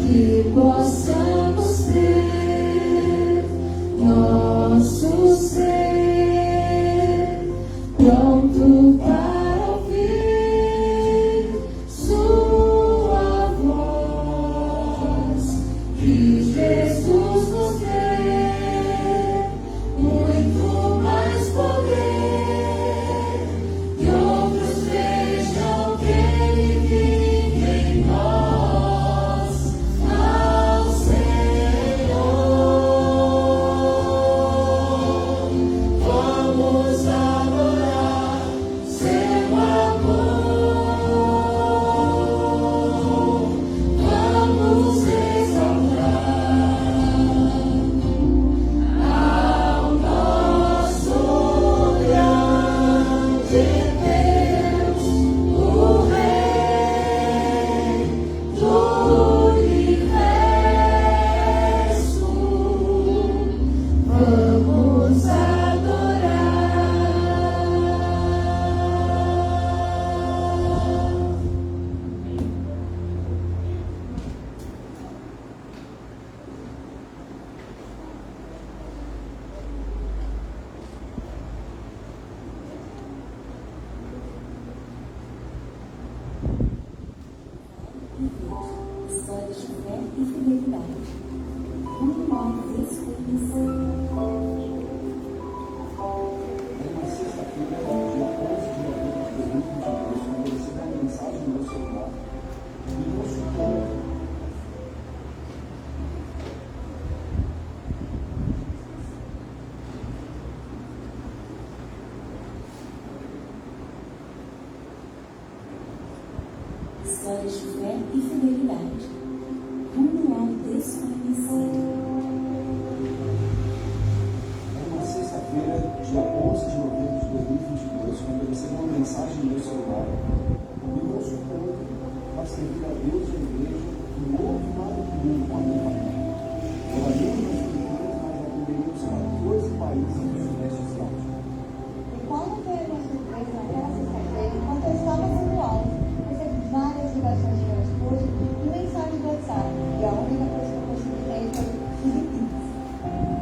que possamos ter nosso ser pronto para ouvir sua voz, que Jesus nos dê muito mais poder, que outros vejam que Ele vive em nós, ao Senhor. Vamos adorar seu amor, vamos exaltar ao nosso grande Deus, o Rei do universo. Vamos adorar. Histórias de fé e fidelidade. Um nome desconhecido. Era uma sexta-feira, dia 11 de novembro de 2022, quando eu recebi uma mensagem no meu celular e me consultou. Histórias de fé e fidelidade. Manual desconhecido. Era uma sexta-feira, dia 11 de novembro de 2022, quando eu recebi uma mensagem no meu celular me consultando para servir a Deus e a igreja no outro lado do mundo com a minha família. Trabalhamos nas Filipinas, mas atenderíamos 14 países do Sudeste Asiático. E quando veio minha surpresa naquela sexta-feira, enquanto eu estava sendo alvo, recebi várias ligações de meu esposo e mensagens do WhatsApp. E a única coisa que eu consegui ter foi Filipinas.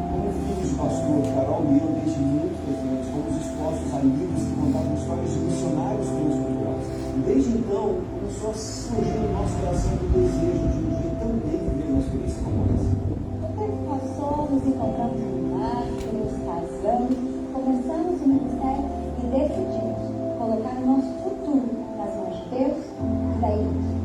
Como filhos do pastor, Carol e eu, desde muito pequenos, fomos expostos a livros que contavam histórias de missionários transculturais. E desde então, começou a surgir no nosso coração o desejo de um dia também viver uma experiência como essa. O tempo passou, nos encontramos no março, nos casamos, começamos o ministério e decidimos colocar o nosso futuro nas mãos de Deus e da igreja.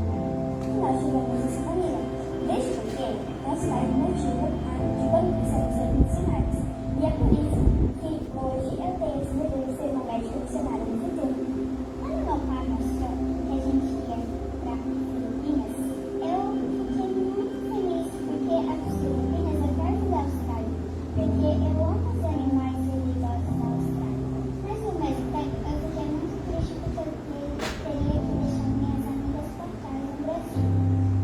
Nós chegamos nessa maneira. Desde pequeno, nosso pai me motiva de quando precisamos ser missionários. E é por isso que hoje eu tenho esse desejo de ser uma médica missionária no futuro. Quando meu pai mostrou que a gente ia para Filipinas, eu fiquei muito feliz porque as Filipinas é perto da Austrália. Porque eu amo os animais perigosos da Austrália. Mas ao mesmo tempo, eu fiquei muito triste porque eu teria que deixar minhas amigas para trás no Brasil.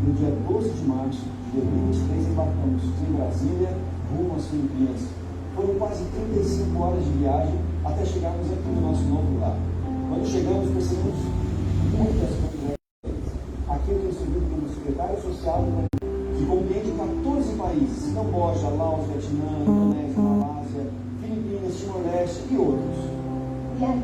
No dia 12 de março de 2023, embarcamos em Brasília, rumo às Filipinas. Foram quase 35 horas de viagem até chegarmos aqui no nosso novo lar. Quando chegamos, percebemos muitas coisas. Aqui eu tenho servido como secretário social, que compreende 14 países: Camboja, Laos, Vietnã, Indonésia, Malásia, Filipinas, Timor-Leste e outros. E aí?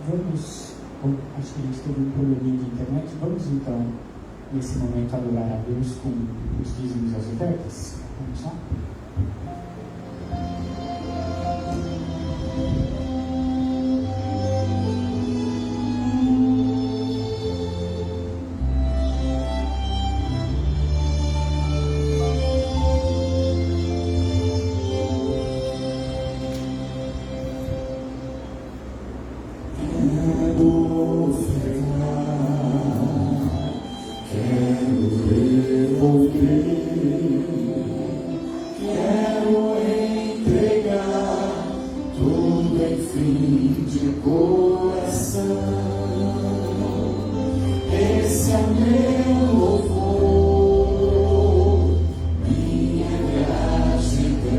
Vamos, acho que a gente teve um probleminha de internet, vamos então, nesse momento, adorar a Deus com os dízimos e as ofertas? Vamos lá? Esse é meu louvor, minha gratidão.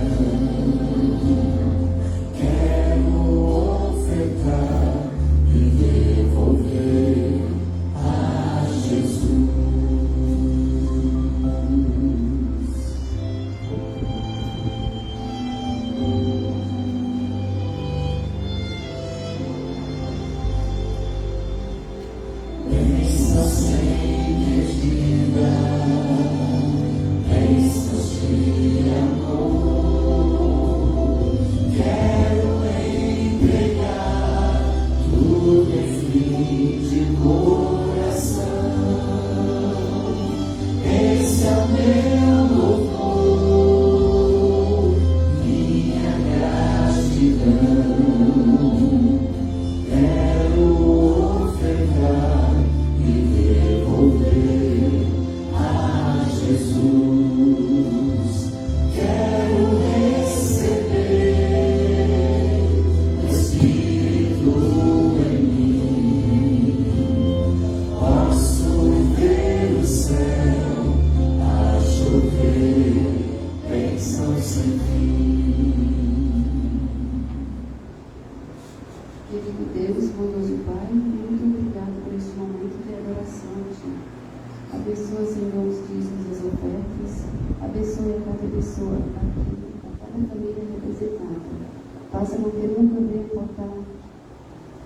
Quero ofertar e devolver a Jesus. Querido Deus, bondoso Pai, muito obrigado por este momento de adoração, Senhor. Abençoa, Senhor, os dízimos e as ofertas. Abençoe a cada pessoa aqui, a cada família representada. Faça com que nunca venha faltar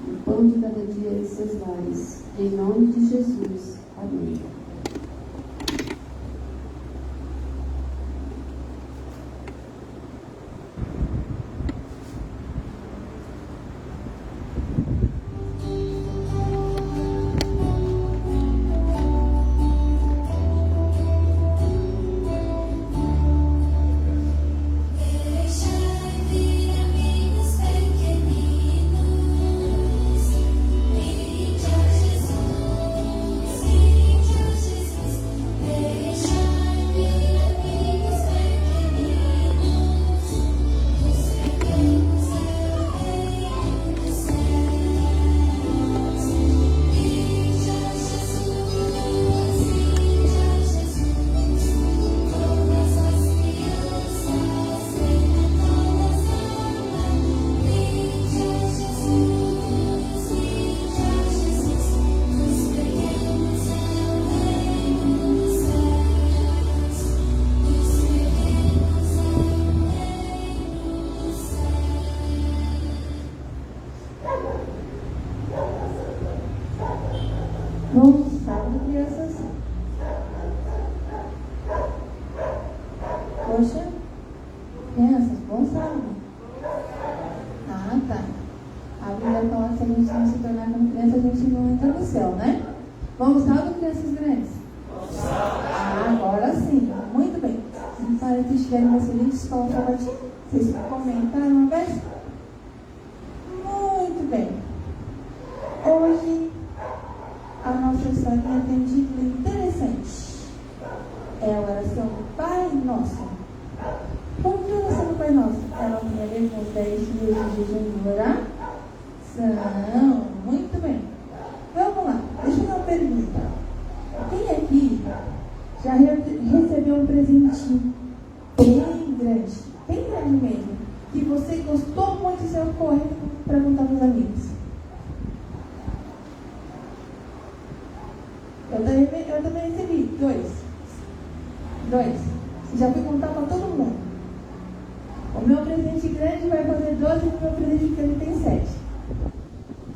o pão de cada dia em seus lares. Em nome de Jesus. Amém. Bom sábado, crianças. Poxa, crianças, bom sábado. Ah, tá. A Bíblia fala que se a gente não se tornar como criança, a gente não entra no céu, né? Bom sábado, crianças grandes. Ah, agora sim. Muito bem. Para que estiverem uma excelente escola sabatina, vocês comentaram uma vez? Muito bem. Hoje a nossa historinha tem um título interessante. É a oração Pai Nosso. Como que é a oração do Pai Nosso? Ela tem a ver com os 10 dias de jejum e oração? Muito bem. Vamos lá. Deixa eu dar uma pergunta. Quem aqui já recebeu um presentinho bem grande? Bem grande mesmo. Que você gostou muito e saiu correndo para contar para os amigos? Eu também recebi 2. Já fui contar para todo mundo. O meu presente grande vai fazer 12 e o meu presente pequeno tem 7.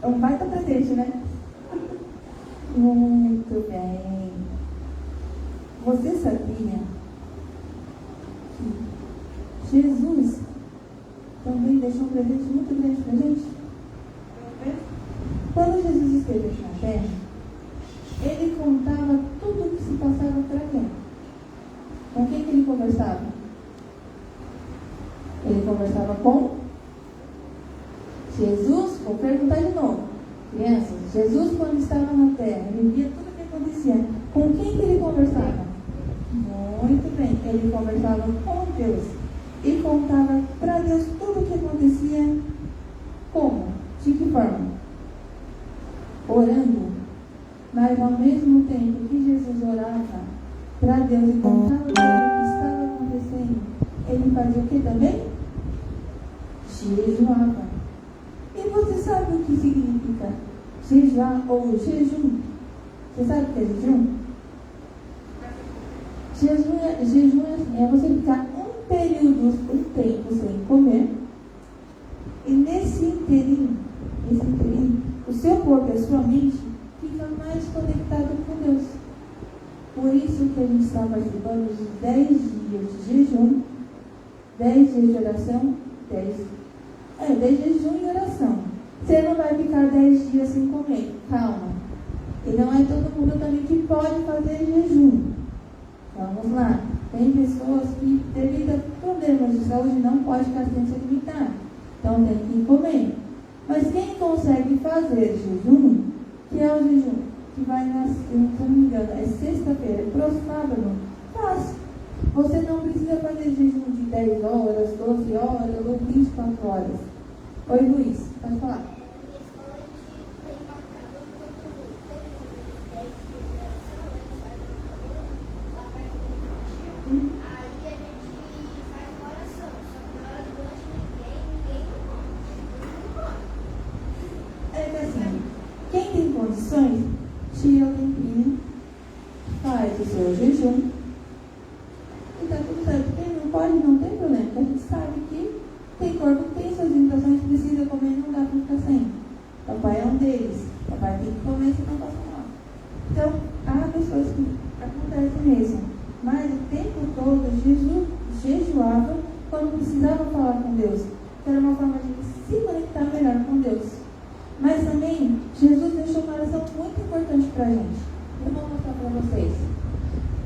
É um baita presente, né? Muito bem. Você sabia que Jesus também deixou um presente muito grande para a gente? Quando Jesus esteve aqui na terra, ele contava tudo o que se passava para quem? Com quem que ele conversava? Ele conversava com Jesus. Vou perguntar de novo. Crianças, Jesus quando estava na terra, ele via tudo o que acontecia. Com quem que ele conversava? Muito bem, ele conversava com Deus. E contava para Deus tudo o que acontecia. Como? De que forma? orando, mas ao mesmo tempo que Jesus orava para Deus e contava o que estava acontecendo, ele fazia o que também? Jejuava. E você sabe o que significa jejuar ou jejum? Você sabe o que é jejum? Jejum é assim, é você ficar um tempo sem comer, e nesse inteirinho, o seu corpo e a sua mente fica mais conectado com Deus. Por isso que a gente está participando dos 10 dias de jejum, 10 dias de oração, 10 dias de jejum e oração. Você não vai ficar 10 dias sem comer, calma. E não é todo mundo também que pode fazer jejum. Vamos lá. Tem pessoas que, devido a problemas de saúde, não pode ficar sem se alimentar. Então tem que comer. Mas quem consegue fazer jejum, que é o jejum que vai nascer, se não me engano, é sexta-feira, pro sábado, fácil. Você não precisa fazer jejum de 10 horas, 12 horas ou 24 horas. Oi, Luiz, pode falar. Condições, tira o tempinho, faz o seu jejum e está tudo certo. Quem não pode, não tem problema, porque a gente sabe que tem corpo que tem suas limitações, precisa comer, não dá para ficar sem. Papai é um deles, papai tem que comer, senão passa mal. Então, há pessoas que acontecem mesmo, mas o tempo todo Jesus jejuava quando precisava falar com Deus, que era uma forma de se conectar melhor com Deus. Mas também, Jesus deixou uma oração muito importante para a gente. Eu vou mostrar para vocês.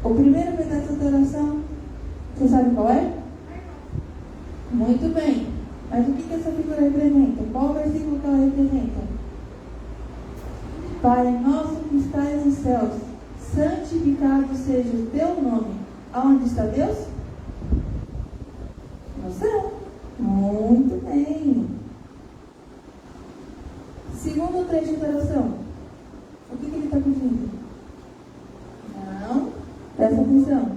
O primeiro pedaço da oração, você sabe qual é? Muito bem. Mas o que essa figura representa? Qual o versículo que ela representa? Pai nosso que estás nos céus, santificado seja o teu nome. Aonde está Deus? No céu. Muito bem. Segundo trecho da oração, o que ele está pedindo? Não, presta atenção.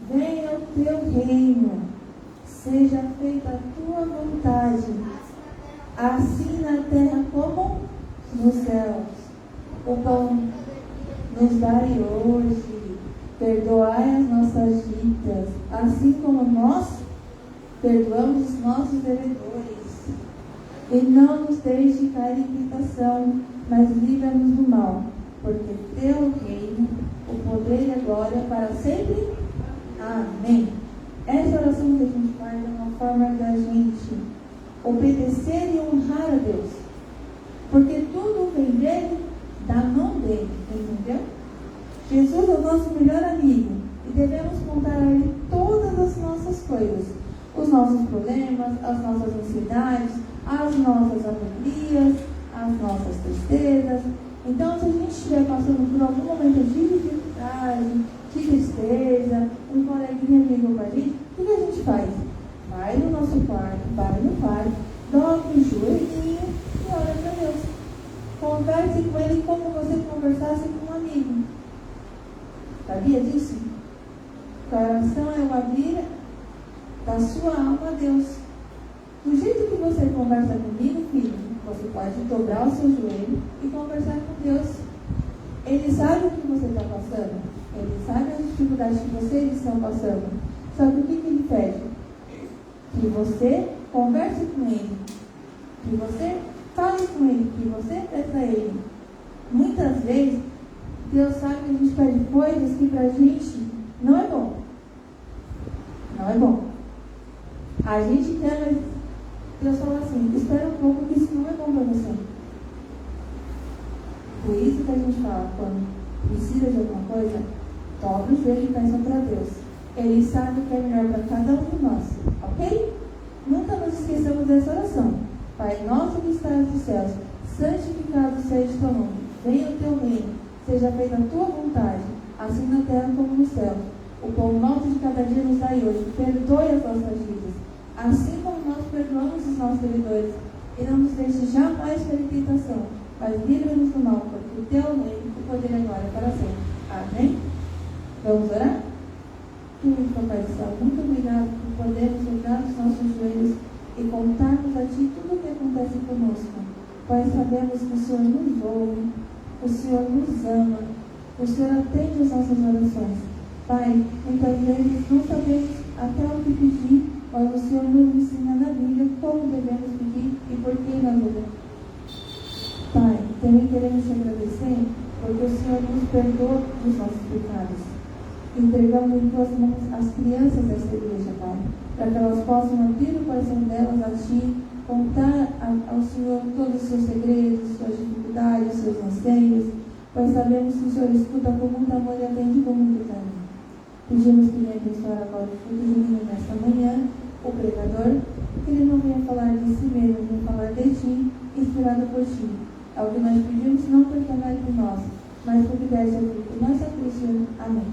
Venha o teu reino, seja feita a tua vontade, assim na terra como nos céus. O pão nos dai hoje, perdoai as nossas dívidas, assim como nós perdoamos os nossos devedores. E não nos deixe cair em tentação, mas livra-nos do mal, porque teu reino, o poder e a glória para sempre. Amém. Essa oração que a gente faz é uma forma da gente obedecer e honrar a Deus, porque tudo vem dele, da mão dele, entendeu? Jesus é o nosso melhor amigo e devemos contar a ele todas as nossas coisas, os nossos problemas, as nossas ansiedades, as nossas alegrias, as nossas tristezas. Então, se a gente estiver passando por algum momento de dificuldade, de tristeza, um coleguinha brigou com a gente, o que a gente faz? Vai no nosso quarto, vai no quarto, dobra o joelhinho e ora para Deus. Converse com ele como você conversasse com um amigo. Sabia disso? A oração é o abrir da sua alma a Deus. Do jeito que você conversa comigo, filho, você pode dobrar o seu joelho e conversar com Deus. Ele sabe o que você está passando. Ele sabe as dificuldades que vocês estão passando. Só que o que ele pede? Que você converse com ele. Que você fale com ele. Que você peça a ele. Muitas vezes, Deus sabe que a gente pede coisas que pra gente não é bom. Não é bom. A gente quer, mas Deus fala assim, espera um pouco que isso não é bom para você. Por isso que a gente fala, quando precisa de alguma coisa, dobra o joelho e peça para Deus. Ele sabe o que é melhor para cada um de nós, ok? Nunca nos esqueçamos dessa oração. Pai nosso que estás nos céus, santificado seja o teu nome. Venha o teu reino, seja feita a tua vontade, assim na terra como no céu. O pão nosso de cada dia nos dai hoje. Perdoe as nossas dívidas, assim como nós perdoamos os nossos devedores. E não nos deixe jamais cair em tentação, mas livra-nos do mal, porque o teu é o reino, o poder e a glória para sempre. Amém? Vamos orar? Querido Papai do Céu, muito obrigado por podermos dobrar os nossos joelhos e contarmos a Ti tudo o que acontece conosco. Pai, sabemos que o Senhor nos ouve, o Senhor nos ama, o Senhor atende as nossas orações. Pai, muitas vezes não sabemos até o que pedir, mas o Senhor nos ensina na Bíblia como devemos pedir e por que nós devemos. Pai, também queremos te agradecer porque o Senhor nos perdoa dos nossos pecados. Entregamos em tuas mãos as crianças desta igreja, Pai, para que elas possam abrir o coração delas a Ti, contar ao Senhor todos os seus segredos, suas dificuldades, seus anseios, pois sabemos que o Senhor escuta com muito amor e atende com muito carinho. Pedimos que venha abençoar agora o fruto do menino nesta manhã, o pregador, que ele não venha falar de si mesmo, venha falar de Ti, inspirado por Ti. É o que nós pedimos, não porque é mérito de nós, mas porque deve ser fruto de nossa Cristo. Amém.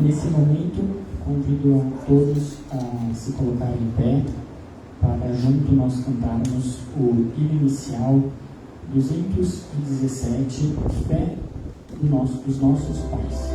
Nesse momento, convido a todos a se colocarem em pé para junto nós cantarmos o hino inicial 217, Fé dos nossos pais.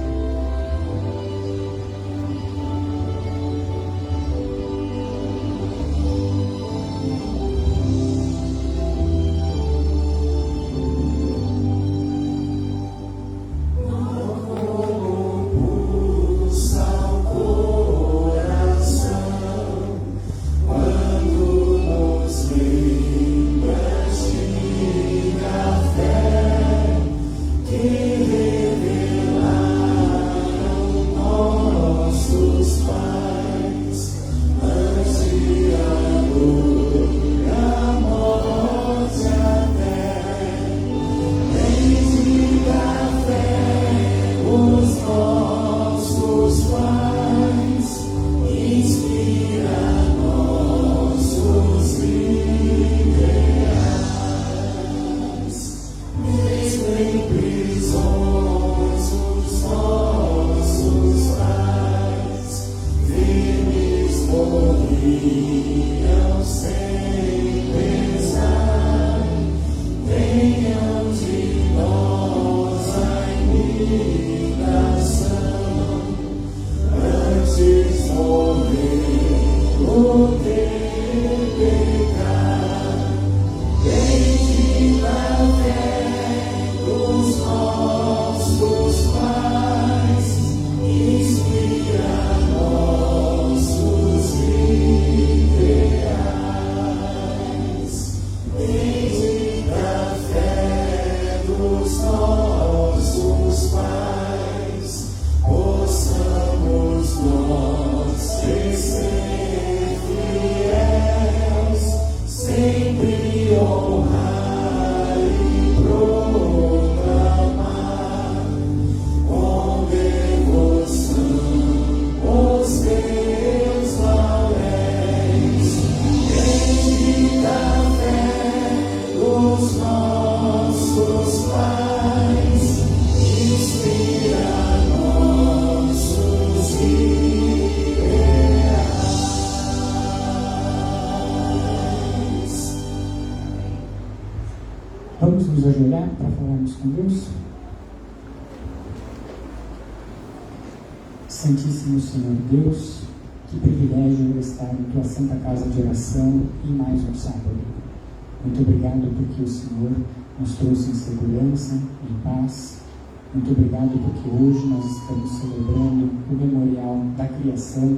Vamos nos ajoelhar para falarmos com Deus? Santíssimo Senhor Deus, que privilégio estar em Tua Santa Casa de Oração e mais um sábado. Muito obrigado porque o Senhor nos trouxe em segurança, em paz. Muito obrigado porque hoje nós estamos celebrando o memorial da criação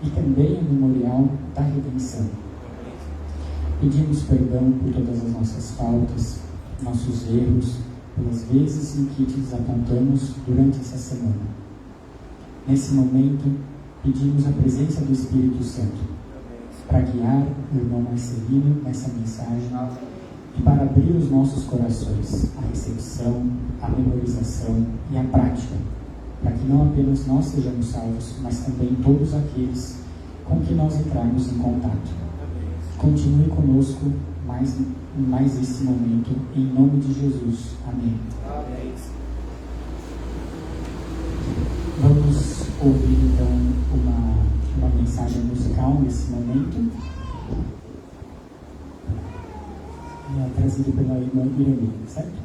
e também o memorial da redenção. Pedimos perdão por todas as nossas faltas, nossos erros, pelas vezes em que te desapontamos durante essa semana. Nesse momento, pedimos a presença do Espírito Santo para guiar o irmão Marcelino nessa mensagem e para abrir os nossos corações à recepção, à memorização e à prática, para que não apenas nós sejamos salvos, mas também todos aqueles com que nós entrarmos em contato. Continue conosco mais esse momento, em nome de Jesus. Amém. Vamos ouvir então uma mensagem musical nesse momento, trazida pela irmã Irene, certo?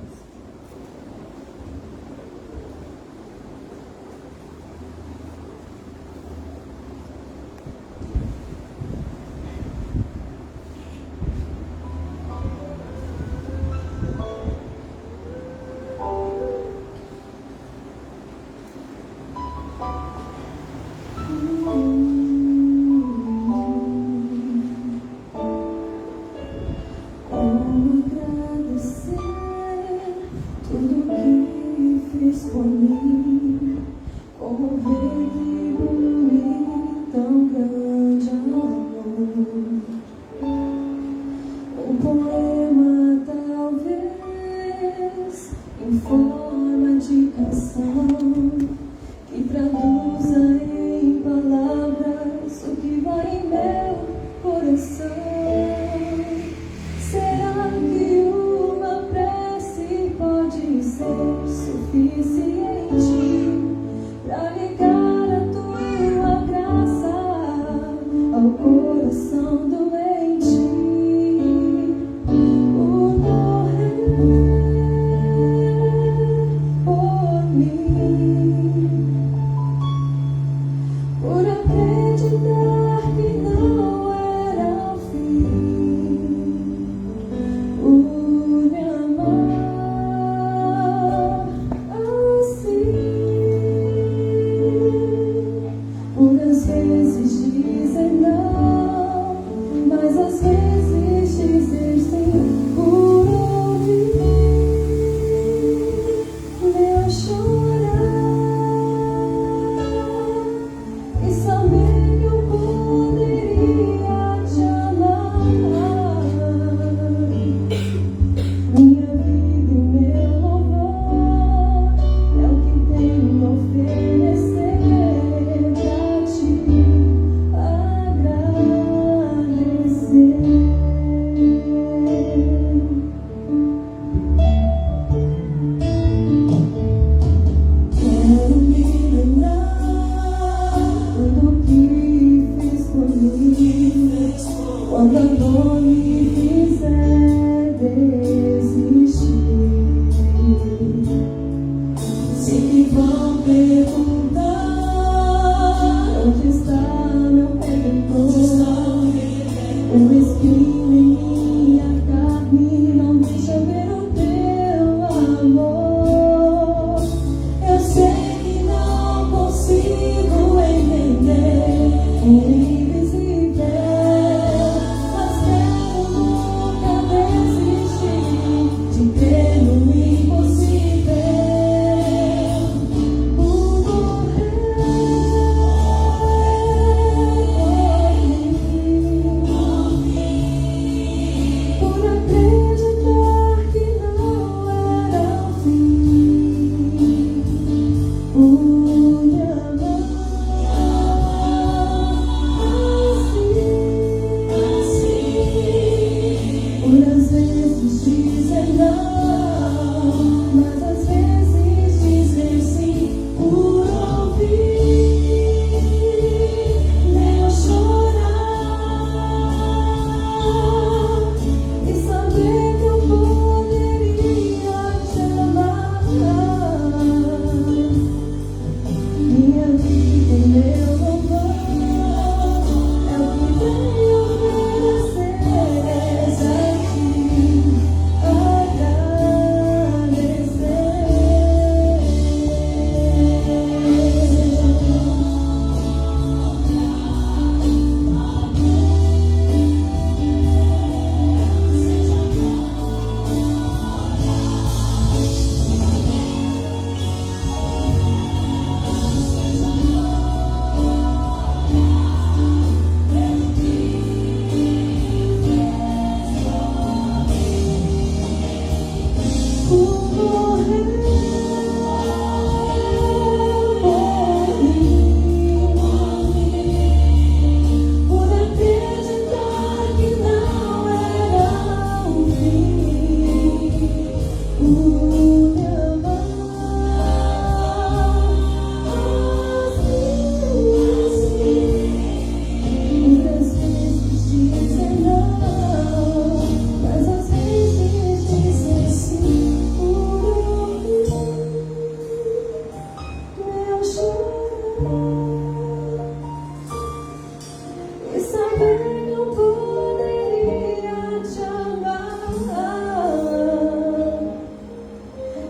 E saber que eu poderia te amar.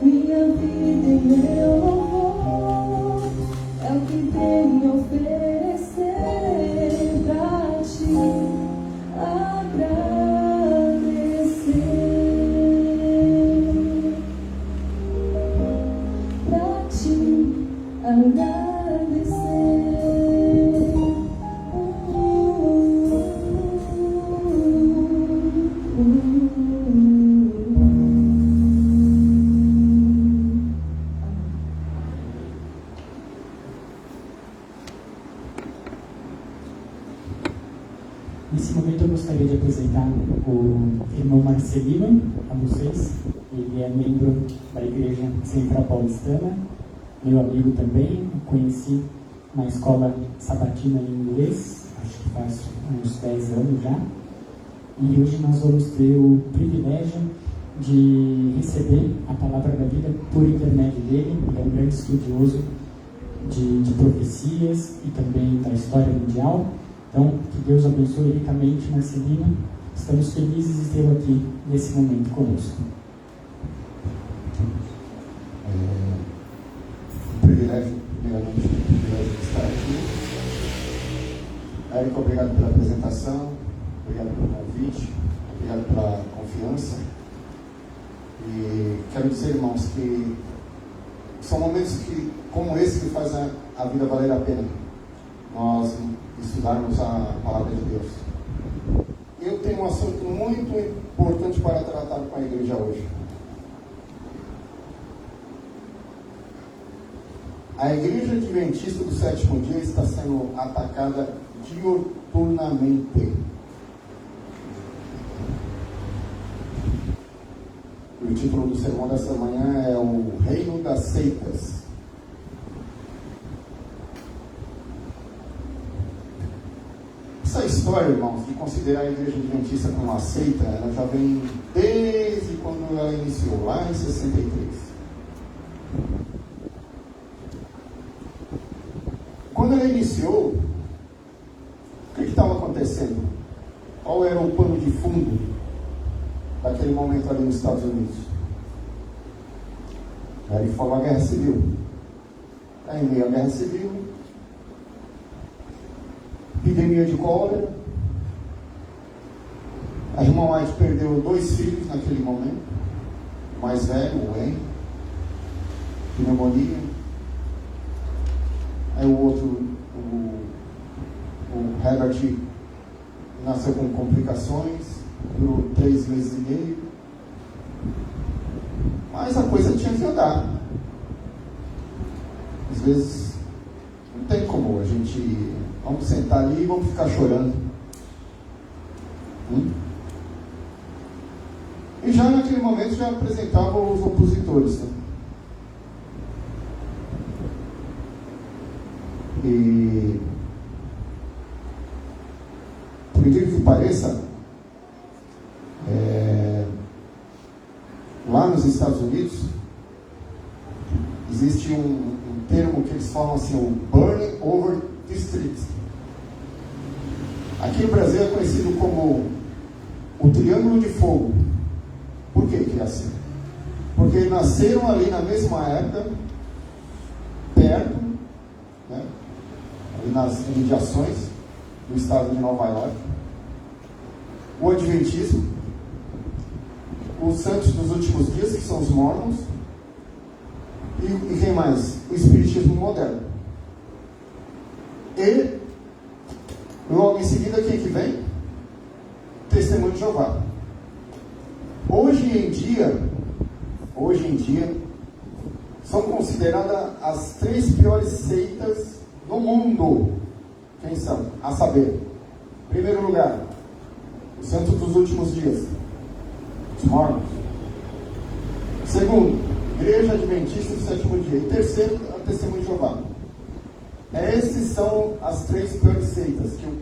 Minha vida e meu louvor é o que tenho a oferecer pra ti, agradecer, pra ti, agradecer. Nesse momento eu gostaria de apresentar o irmão Marcelino a vocês. Ele é membro da Igreja Central Paulistana, meu amigo também. O conheci na escola sabatina em inglês, acho que faz uns 10 anos já. E hoje nós vamos ter o privilégio de receber a palavra da vida por intermédio dele. Ele é um grande estudioso de profecias e também da história mundial. Então, que Deus abençoe ricamente Marcelino. Estamos felizes de tê-lo aqui nesse momento conosco. Privilégio, primeiramente, privilégio de estar aqui. Érico, obrigado pela apresentação, obrigado pelo convite, obrigado pela confiança. E quero dizer, irmãos, que são momentos como esse que fazem a vida valer a pena. Nós estudarmos a palavra de Deus. Eu tenho um assunto muito importante para tratar com a igreja hoje. A igreja adventista do sétimo dia está sendo atacada diuturnamente. O título do sermão dessa manhã é O Reino das Seitas. Essa história, irmãos, de considerar a igreja adventista como uma seita, ela já vem desde quando ela iniciou, lá em 63. Quando ela iniciou, o que estava acontecendo? Qual era o pano de fundo daquele momento ali nos Estados Unidos? Era de forma a guerra civil. Aí, em meio à guerra civil, epidemia de cólera. A irmã White perdeu 2 filhos naquele momento. O mais velho, o Wayne, pneumonia. Aí o outro, o Herbert, nasceu com complicações, durou 3 meses e meio. Mas a coisa tinha que andar. Às vezes não tem como a gente... Vamos sentar ali e vamos ficar chorando. E já naquele momento já apresentavam os opositores. Né? E por incrível que pareça, lá nos Estados Unidos existe um termo que eles falam assim, o Burning Over District. Aqui no Brasil é conhecido como o Triângulo de Fogo. Por que é assim? Porque nasceram ali na mesma época, perto, né, ali nas imediações do estado de Nova York, o Adventismo, os Santos dos Últimos Dias, que são os Mormons, e quem mais? O Espiritismo moderno. E logo em seguida, quem que vem? Testemunho de Jeová. Hoje em dia, são consideradas as 3 piores seitas do mundo. Quem são? A saber, em primeiro lugar, os Santos dos Últimos Dias, os Mormons. Segundo, Igreja Adventista do Sétimo Dia. E terceiro, a Testemunho de Jeová. Essas são as 3 piores seitas que o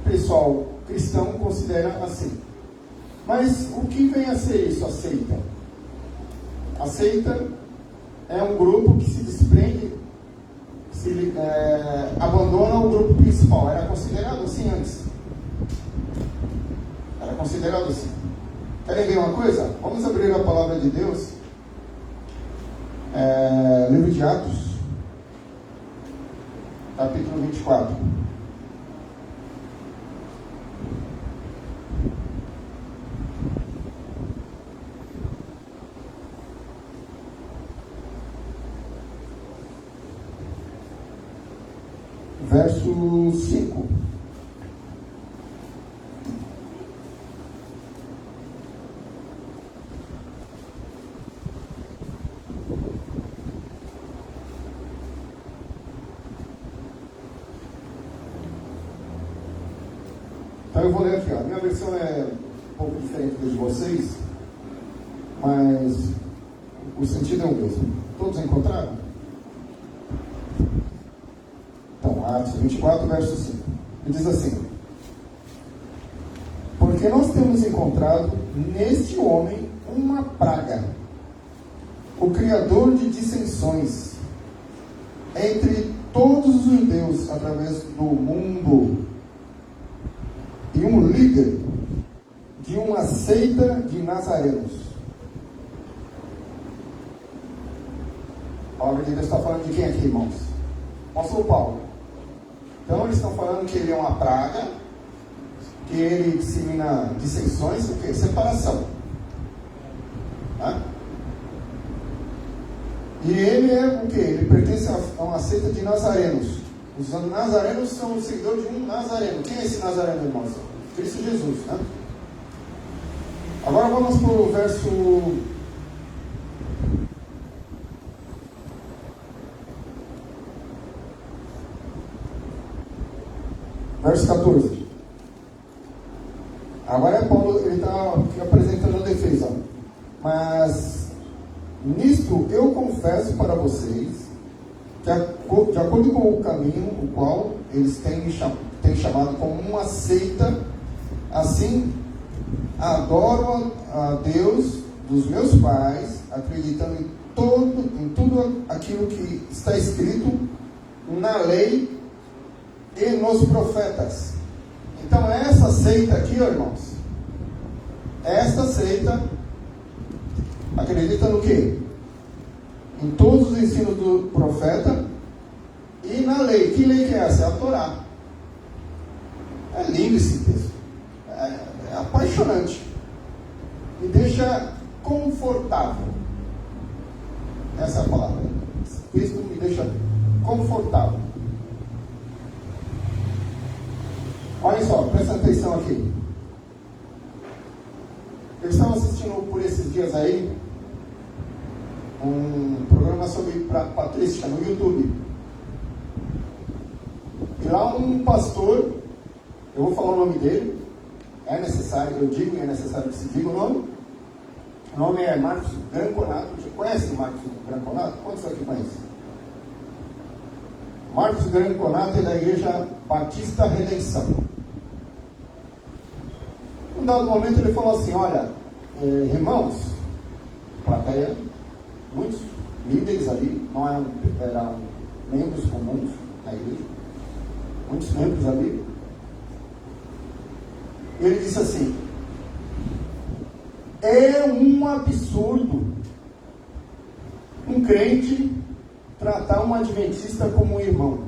pessoal cristão considera assim. Mas o que vem a ser isso, a seita? A seita é um grupo que se desprende abandona o grupo principal. Era considerado assim antes. Era considerado assim. Querem ver uma coisa? Vamos abrir a palavra de Deus. Livro de Atos, capítulo 24. Verso 5. Então eu vou ler aqui, ó. A minha versão é um pouco diferente da de vocês, mas o sentido é o mesmo. Todos encontraram? Então, Atos 24, verso 5. Ele diz assim: porque nós temos encontrado neste homem uma praga, o criador de dissensões entre todos os judeus através do mundo, e um líder de uma seita de nazarenos. A palavra de Deus está falando de quem aqui, irmãos? Apóstolo Paulo. Então eles estão falando que ele é uma praga, que ele dissemina dissensões, o quê? Separação. Tá? E ele é o quê? Ele pertence a uma seita de nazarenos. Os nazarenos são os seguidores de um nazareno. Quem é esse nazareno, irmãos? Cristo Jesus, né? Agora vamos para o verso 14. Agora é Paulo, ele está apresentando a defesa. Mas nisto eu confesso para vocês que, de acordo com o caminho o qual eles têm chamado como uma seita, assim adoro a Deus dos meus pais, acreditando em tudo aquilo que está escrito na lei e nos profetas. Então essa seita aqui, ó, irmãos, esta seita acredita no quê? Em todos os ensinos do profeta e na lei. Que lei que é essa? É a Torá. É lindo esse texto. É apaixonante. Me deixa confortável. Essa é a palavra. Esse texto me deixa confortável. Olha só, presta atenção aqui. Eu estava assistindo por esses dias aí um programa sobre patrística no YouTube. E lá um pastor, eu vou falar o nome dele, é necessário, eu digo, é necessário que se diga o nome. O nome é Marcos Granconato. Você conhece o Marcos Granconato? Quantos aqui conhecem? Marcos Granconato é da Igreja Batista Redenção. Em dado momento ele falou assim: olha, irmãos, plateia, muitos líderes ali, não eram membros comuns na igreja, muitos membros ali. Ele disse assim: é um absurdo um crente tratar um adventista como um irmão.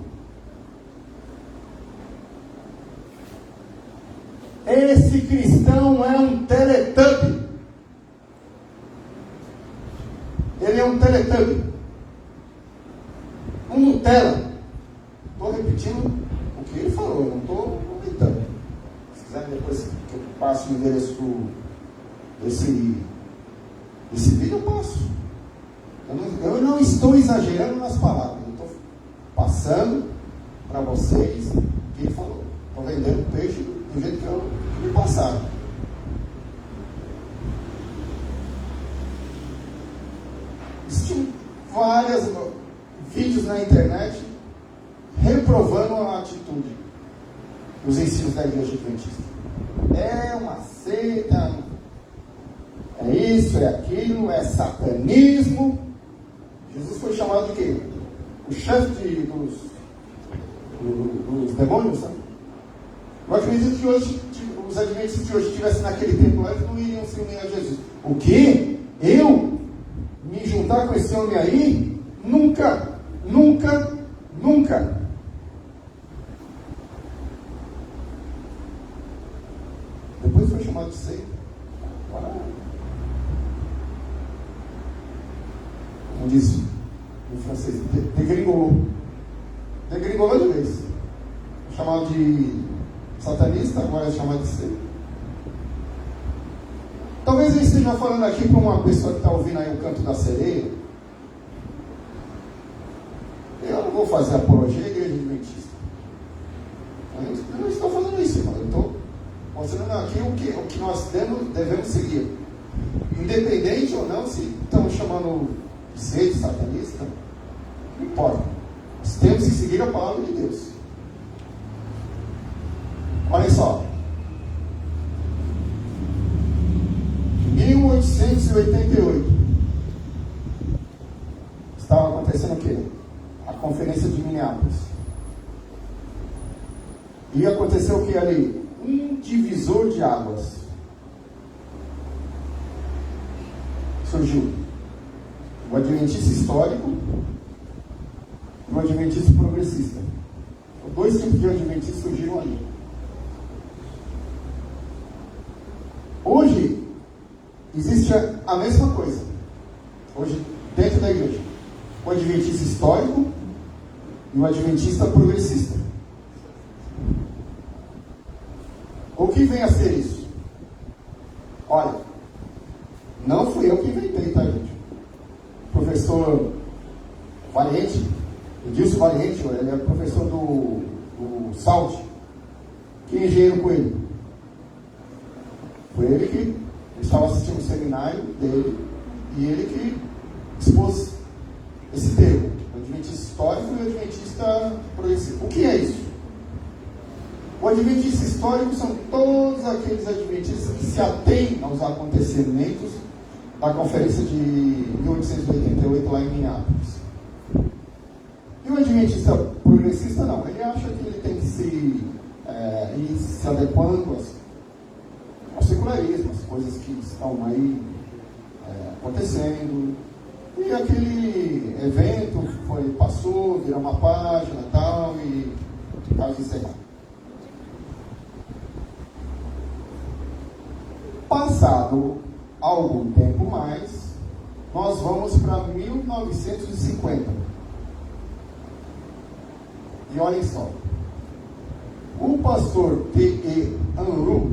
Esse cristão é um teletubbie. Ele é um teletubbie. Um Nutella. Estou repetindo o que ele falou, eu não estou comentando. Se quiser depois que eu passe o endereço desse vídeo, eu passo. Eu não estou exagerando nas palavras. Eu estou passando para vocês o que ele falou. Estou vendendo peixe do jeito que eu me passaram. Existem vários vídeos na internet reprovando a atitude, os ensinos da igreja adventista. É uma seita, é isso, é aquilo, é satanismo. Jesus foi chamado de quê? o chefe dos demônios, sabe? Eu acredito que hoje, os adventistas de hoje estivessem naquele tempo lá, eles não iriam se unir a Jesus. O quê? Eu? Me juntar com esse homem aí? Nunca, nunca, nunca. Depois foi chamado de seita. Como disse em francês, degringolou. Degringolou de vez. Chamado de satanista, agora é chamado de seita. Talvez eu esteja falando aqui para uma pessoa que está ouvindo aí o canto da sereia. Eu não vou fazer apologia à igreja adventista. Eu não estou fazendo isso, irmão. Eu estou mostrando aqui o que nós devemos seguir. Independente ou não, se estamos chamando de seita, satanista, não importa. Nós temos que seguir a palavra de Deus. Olha só. 1888 estava acontecendo o quê? A conferência de Minneapolis. E aconteceu o que ali? Um divisor de águas surgiu. O adventista histórico e o adventista progressista. Dois tipos de adventistas surgiram ali. Hoje existe a mesma coisa. Hoje, dentro da igreja, o adventista histórico e o adventista progressista. O que vem a ser isso? Olha, não fui eu que inventei, tá, gente? O professor Valiente, Edilson Valiente, ele é professor do SALT, que é engenheiro Coelho. Foi ele que estava assistindo o seminário dele e ele que expôs esse termo, o adventista histórico e o adventista progressivo. O que é isso? O adventista histórico são todos aqueles adventistas que se atêm aos acontecimentos da conferência de 1888 lá em Minneapolis. E o adventista progressista não, ele acha que ele tem que ir se adequando ao secularismo, as coisas que estão aí acontecendo. E aquele evento passou, virou uma página e tal, e caso encerrado. Passado algum tempo mais, nós vamos para 1950. E olhem só, o pastor T.E. Unruh,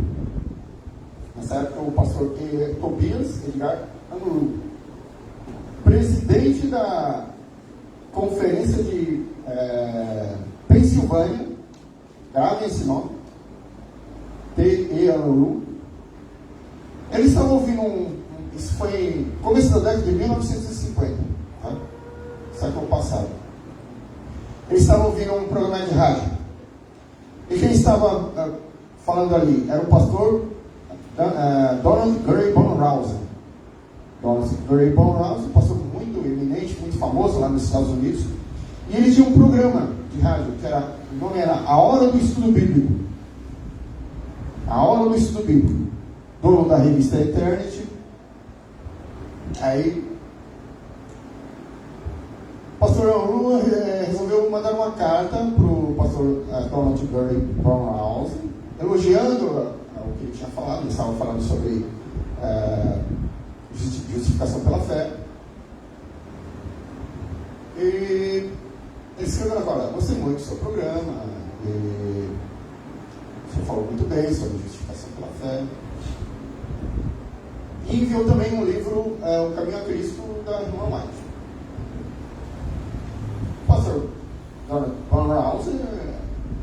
nessa época o pastor Tobias Edgar Unruh, presidente da conferência de Pensilvânia, gravem esse nome, T.E. Unruh, eles estavam ouvindo isso foi começo da década de 1950, tá? Século passado. Eles estavam ouvindo um programa de rádio. E quem estava falando ali era o pastor Donald Gray Bonrouse. Donald Gray Bonrouse, um pastor muito eminente, muito famoso lá nos Estados Unidos. E ele tinha um programa de rádio, o nome era A Hora do Estudo Bíblico. A Hora do Estudo Bíblico. Dono da revista Eternity. Aí o pastor Unruh resolveu mandar uma carta para o pastor Donald Gray Bonrouse, elogiando o que ele tinha falado. Ele estava falando sobre justificação pela fé. E ele escreveu agora: gostei muito do seu programa, e você falou muito bem sobre justificação pela fé. E enviou também um livro, O Caminho a Cristo, da irmã White. O pastor Bonrouse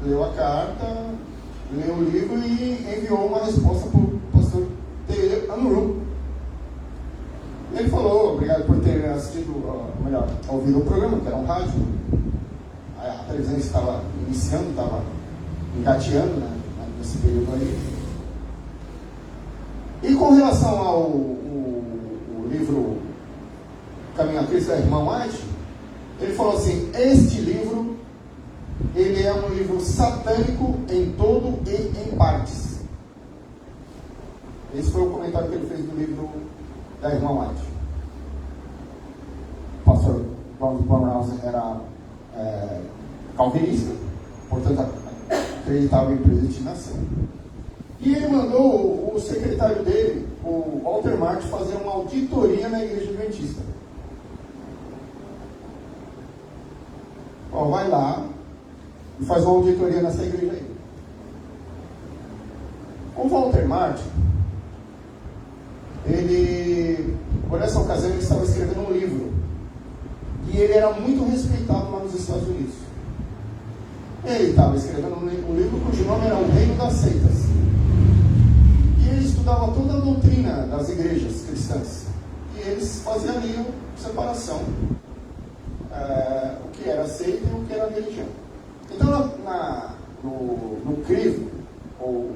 leu a carta, leu o livro e enviou uma resposta para o pastor T.E. Unruh. Ele falou: obrigado por ter ouvido o programa, que era um rádio. A televisão estava iniciando, estava engateando, né, nesse período aí. E com relação ao livro Caminho a Cristo da irmã White, Ele falou assim: este livro, ele é um livro satânico em todo e em partes. Esse foi o comentário que ele fez do livro da irmã White. O pastor Ronald Barnhouse era calvinista, portanto acreditava em predestinação. E ele mandou o secretário dele, o Walter Martin, fazer uma auditoria na igreja adventista. Ó, vai lá e faz uma auditoria nessa igreja aí. O Walter Martin, por essa ocasião, ele estava escrevendo um livro. E ele era muito respeitado lá nos Estados Unidos. Ele estava escrevendo um livro cujo nome era O Reino das Seitas. E ele estudava toda a doutrina das igrejas cristãs. E eles faziam ali uma separação. O que era seita e o que era religião. Então, no crivo, ou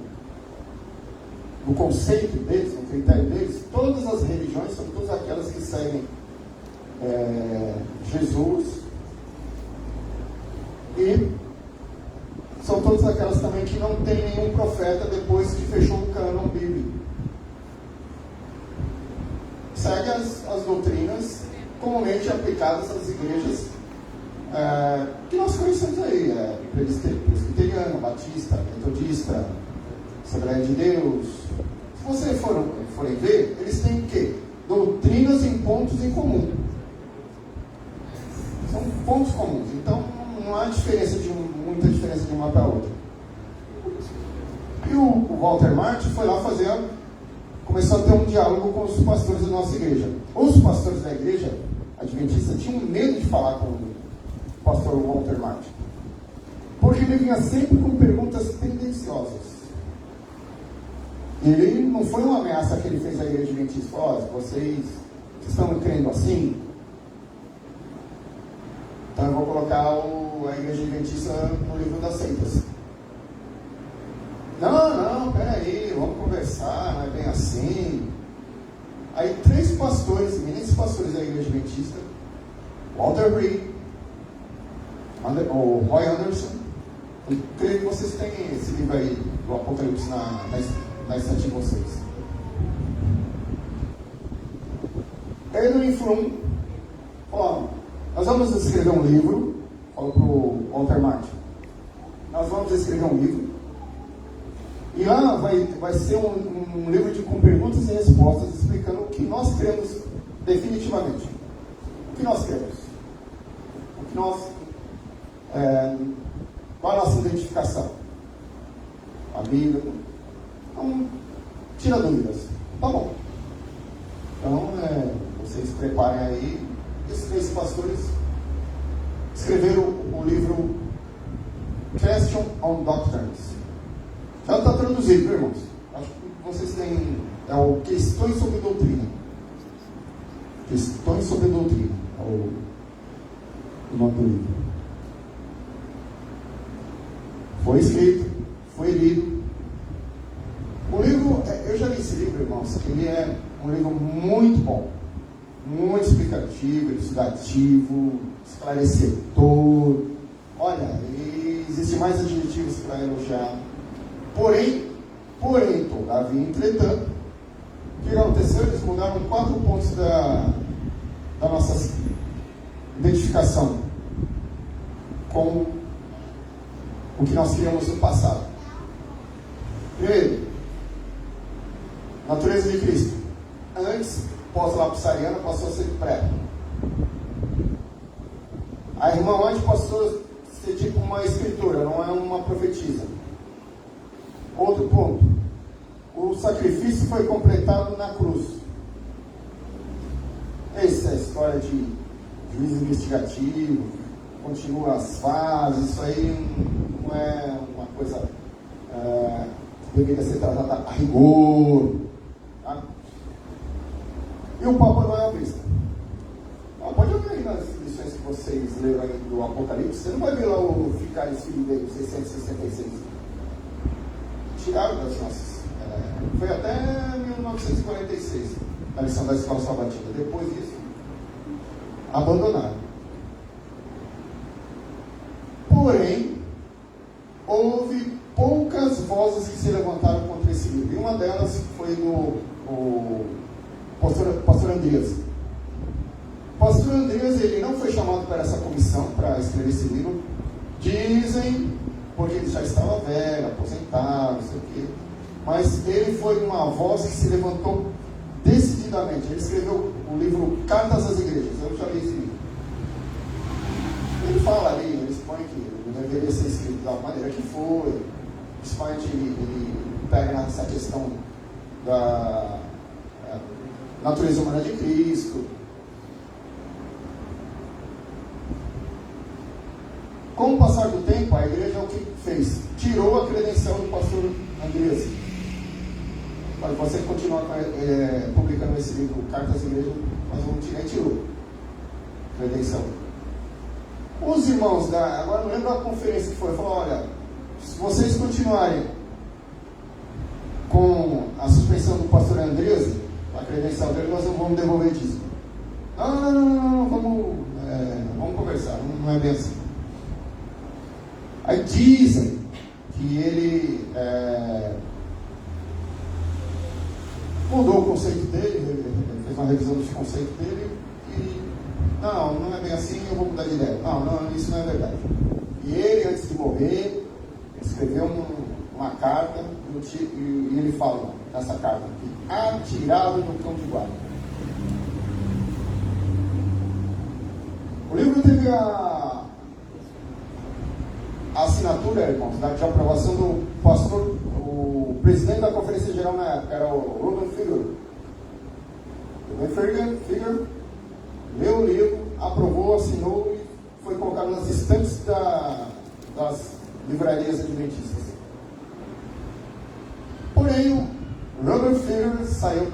no conceito deles, no critério deles, todas as religiões são todas aquelas que seguem Jesus, e são todas aquelas também que não tem nenhum profeta depois que fechou o cânon bíblico. Segue as doutrinas comumente aplicadas às igrejas que nós conhecemos aí, presbiteriana, batista, metodista, Assembleia de Deus. Se vocês forem ver, eles têm o quê? Doutrinas em pontos em comum. São pontos comuns. Então não há muita diferença de uma para a outra. E o Walter Martin foi lá começou a ter um diálogo com os pastores da nossa igreja. Os pastores da igreja adventista tinham medo de falar com o pastor Walter Martin, porque ele vinha sempre com perguntas tendenciosas. Ele não foi uma ameaça que ele fez à igreja adventista. Vocês estão crendo assim? Então eu vou colocar a igreja adventista no livro das seitas. Não, peraí, vamos conversar, não é bem assim. Aí 3 pastores, eminentes pastores da igreja adventista, Walter Reed, o Roy Anderson, eu creio que vocês têm esse livro aí do Apocalipse na estante de vocês. Edwin Frum falou: nós vamos escrever um livro. Falou para o Walter Martin: nós vamos escrever um livro, e lá vai ser um livro com perguntas e respostas, explicando o que nós cremos definitivamente. O que nós cremos? O que nós... qual a nossa identificação? A Bíblia. Então, tira dúvidas. Tá bom. Então, vocês preparem aí. Esses 3 pastores escreveram o livro Question on Doctrines. Já está traduzido, viu, irmãos? Acho que vocês têm... É o Questões sobre Doutrina. Questões sobre Doutrina. É o nome do livro. Foi escrito, foi lido. O livro, eu já li esse livro, irmãos. Ele é um livro muito bom. Muito explicativo, elucidativo, esclarecedor. Olha, existem mais adjetivos para elogiar. Porém, todavia, entretanto, o que aconteceu? Eles mudaram 4 pontos da nossa identificação com o que nós criamos no passado. Primeiro, natureza de Cristo. Antes, pós-lapsariana, passou a ser pré. A irmã White passou a ser tipo uma escritora, não é uma profetisa. Outro ponto: o sacrifício foi completado na cruz. Essa é a história de juízo investigativo, continua as fases. Isso aí não é uma coisa que deveria ser tratada a rigor, tá? E o Papa Noel Bispo. Pode olhar aí nas lições que vocês leram aí do Apocalipse. Você não vai ver lá o Vicário Filho dele, 666. Tiraram das nossas. Foi até 1946, na lição da escola sabatina. Depois disso, abandonaram. Porém, houve poucas vozes que se levantaram contra esse livro. E uma delas foi do pastor Andreas. O pastor Andreas, ele não foi chamado para essa comissão, para escrever esse livro. Dizem, porque ele já estava velho, aposentado, não sei o quê. Mas ele foi uma voz que se levantou decididamente. Ele escreveu o livro Cartas às Igrejas. Eu já li esse livro. Ele fala ali, ele expõe que não deveria ser escrito da maneira que foi. Expõe que ele pega nessa questão da natureza humana de Cristo. Com o passar do tempo, a igreja o que fez? Tirou a credencial do pastor Andreas. Olha, você continua publicando esse livro, Cartas à Igreja, mas não tirou a credencial. Os irmãos agora não lembro a conferência que foi, falou: olha, se vocês continuarem com a suspensão do pastor Andreas, a credencial dele, nós não vamos devolver dízimo. Não, vamos conversar, não é bem assim. Aí dizem que ele mudou o conceito dele, ele fez uma revisão dos conceitos dele e não é bem assim, eu vou mudar de ideia. Não, isso não é verdade. E ele, antes de morrer, escreveu uma carta e ele fala nessa carta que atirado no cão de guarda. O livro teve a assinatura, irmãos, de aprovação do pastor, o presidente da Conferência Geral na época, era o Ruben Figuer. Ruben Figuer leu o livro, aprovou, assinou e foi colocado nas estantes das livrarias adventistas. Porém, o Ruben Figuer saiu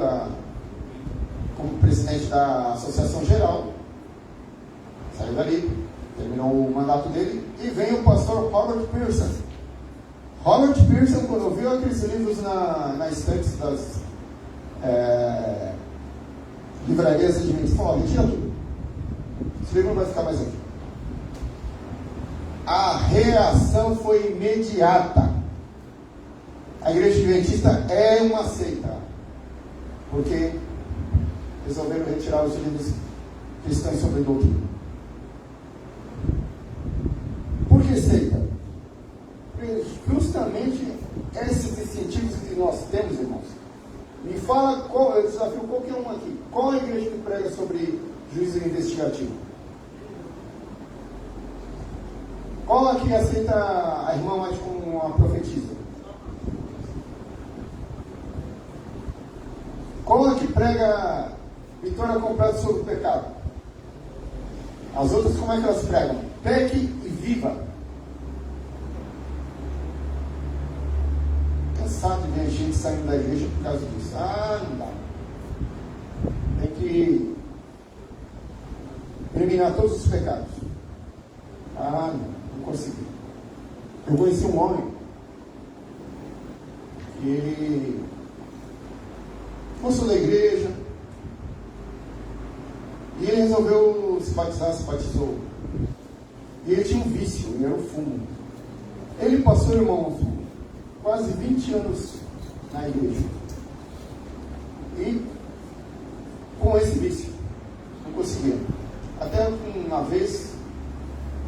como presidente da Associação Geral, saiu dali, terminou o mandato dele, e vem o pastor Howard Pearson. Howard Pearson, quando viu aqueles livros na estante das livrarias adventistas, falou: retira tudo. Esse livro não vai ficar mais aqui. A reação foi imediata. A igreja adventista é uma seita, porque resolveram retirar os livros cristãos sobre doutrina. Por que seita? Porque justamente esses incentivos que nós temos, irmãos. Me fala eu desafio qualquer um aqui. Qual a igreja que prega sobre juízo investigativo? Qual aqui aceita a irmã mais como uma profetisa? Qual aqui prega vitória completa sobre o pecado? As outras, como é que elas pregam? Peque e viva. Cansado de ver gente saindo da igreja por causa disso. Não dá. Tem que eliminar todos os pecados. Não consegui. Eu conheci um homem que ele moço da igreja e ele resolveu se batizou. E ele tinha um vício, ele era o fumo. Ele passou, irmãos, quase 20 anos na igreja. E com esse vício, não conseguia. Até uma vez,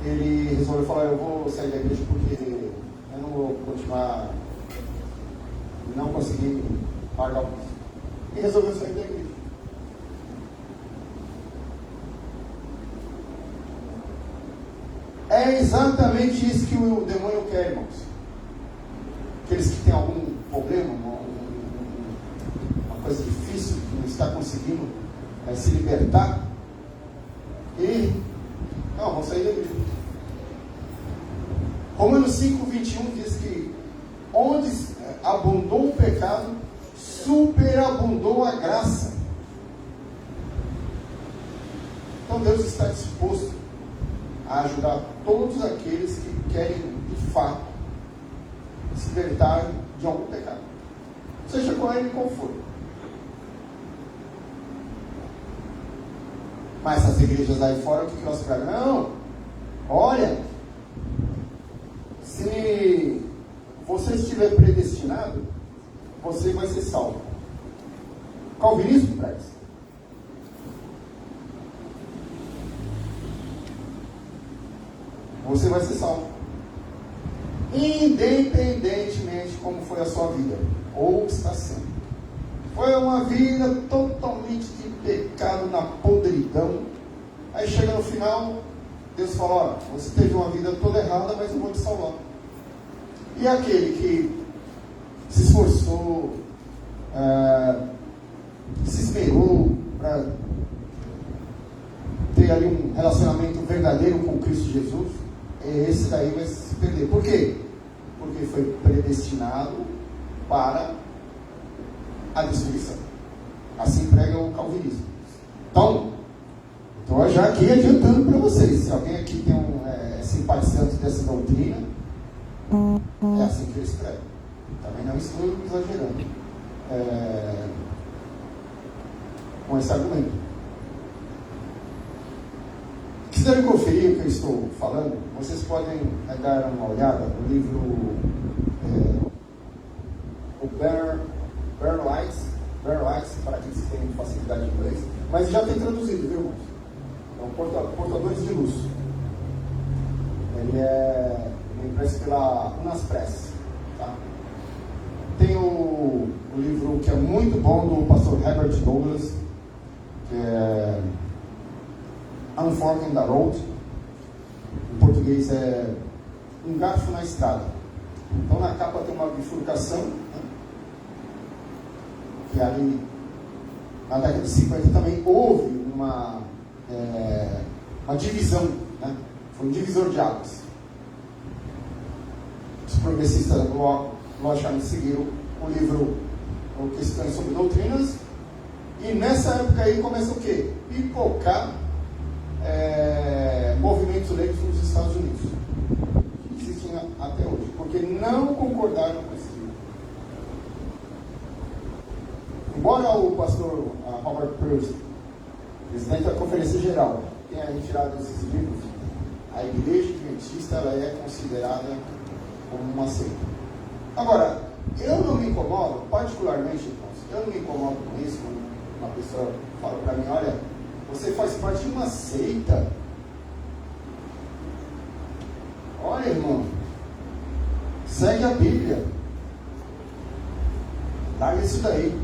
ele resolveu falar: eu vou sair da igreja porque eu não vou continuar, não consegui pagar o vício. E resolveu sair da igreja. É exatamente isso que o demônio quer, irmãos. Aqueles que têm algum problema, uma coisa difícil, que não está conseguindo se libertar, e vão sair da igreja. Romanos 5:21 diz que onde abundou o pecado, superabundou a graça. Então Deus está disposto a ajudar todos aqueles que querem, de fato, se libertar de algum pecado, seja qual ele qual for. Mas essas igrejas aí fora, o que elas pregam? Não, olha, Se você estiver predestinado, você vai ser salvo. Calvinismo traz. Você vai ser salvo. Independentemente como foi a sua vida, ou está sendo. Foi uma vida totalmente de pecado, na podridão. Aí chega no final, Deus fala: olha, você teve uma vida toda errada, mas eu vou te salvar. E aquele que se esforçou, se esmerou para ter ali um relacionamento verdadeiro com Cristo Jesus, esse daí vai se perder. Por quê? Porque foi predestinado para a destruição. Assim prega o calvinismo. Então, estou já aqui adiantando para vocês. Se alguém aqui tem simpatizante dessa doutrina, é assim que eles pregam. Também não estou exagerando com esse argumento. Se quiserem conferir o que eu estou falando, vocês podem dar uma olhada no livro o Bear Lights, para aqueles que têm facilidade em inglês, mas já tem traduzido, viu, irmãos? Então, Portadores de Luz. Ele é impresso pela Unas Press. Tá? Tem o livro que é muito bom do pastor Herbert Douglas, que é Unforking the Road. Em português é Um Garfo na Estrada. Então na capa tem uma bifurcação, né? Que ali na década de 50 também houve uma divisão, né? Foi um divisor de águas. Os progressistas logicamente seguiram o livro Questões sobre Doutrinas, e nessa época aí começa o quê? Pipocar movimentos leigos nos Estados Unidos, que existem até hoje, porque não concordaram com esse livro. Embora o pastor Robert Purcell, presidente da Conferência Geral, tenha retirado esses livros, a Igreja Adventista ela é considerada como uma seita. Agora, eu não me incomodo, particularmente, eu não me incomodo com isso, quando uma pessoa fala para mim: olha, você faz parte de uma seita. Olha, irmão, segue a Bíblia, larga isso daí.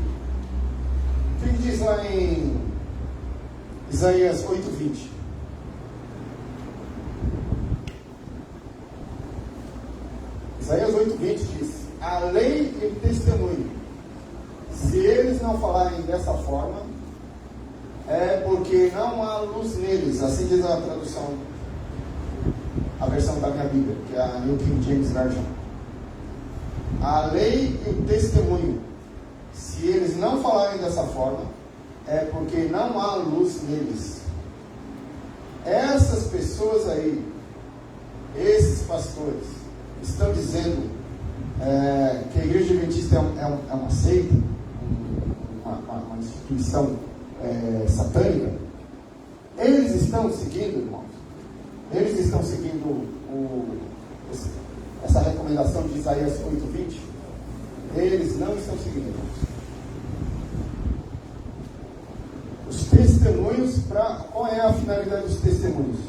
O que diz lá em Isaías 8:20? Isaías 8:20 diz: a lei e o testemunho, se eles não falarem dessa forma, é porque não há luz neles. Assim diz a tradução, a versão da minha Bíblia, que é a New King James Version. A lei e o testemunho, se eles não falarem dessa forma, é porque não há luz neles. Essas pessoas aí, esses pastores, estão dizendo que a Igreja Adventista é uma seita, uma instituição satânica. Eles estão seguindo, irmãos, eles estão seguindo essa recomendação de Isaías 8:20. Eles não estão seguindo, irmãos. Os testemunhos, qual é a finalidade dos testemunhos?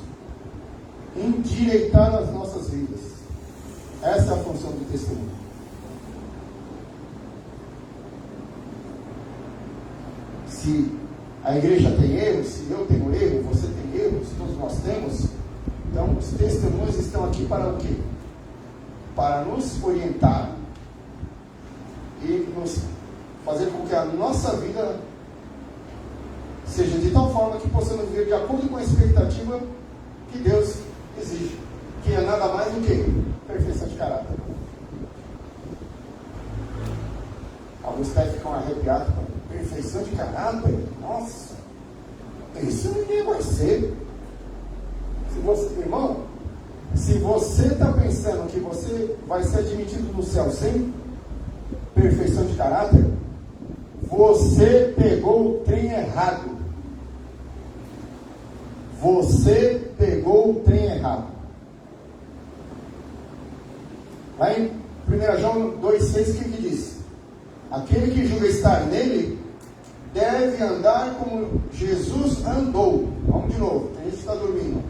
Endireitar as nossas vidas. Essa é a função do testemunho. Se a igreja tem erros, se eu tenho erro, você tem erros, todos nós temos, então os testemunhos estão aqui para o quê? Para nos orientar e nos fazer com que a nossa vida seja de tal forma que possamos viver de acordo com a expectativa que Deus exige, que é nada mais do que perfeição de caráter. Alguns até ficam arrepiados com perfeição de caráter. Nossa, isso ninguém vai ser. Irmão, se você está pensando que você vai ser admitido no céu sem perfeição de caráter, você pegou o trem errado. Você pegou o trem errado. Lá em 1 João 2,6, o que diz? Aquele que julga estar nele deve andar como Jesus andou. Vamos de novo, tem gente que está dormindo.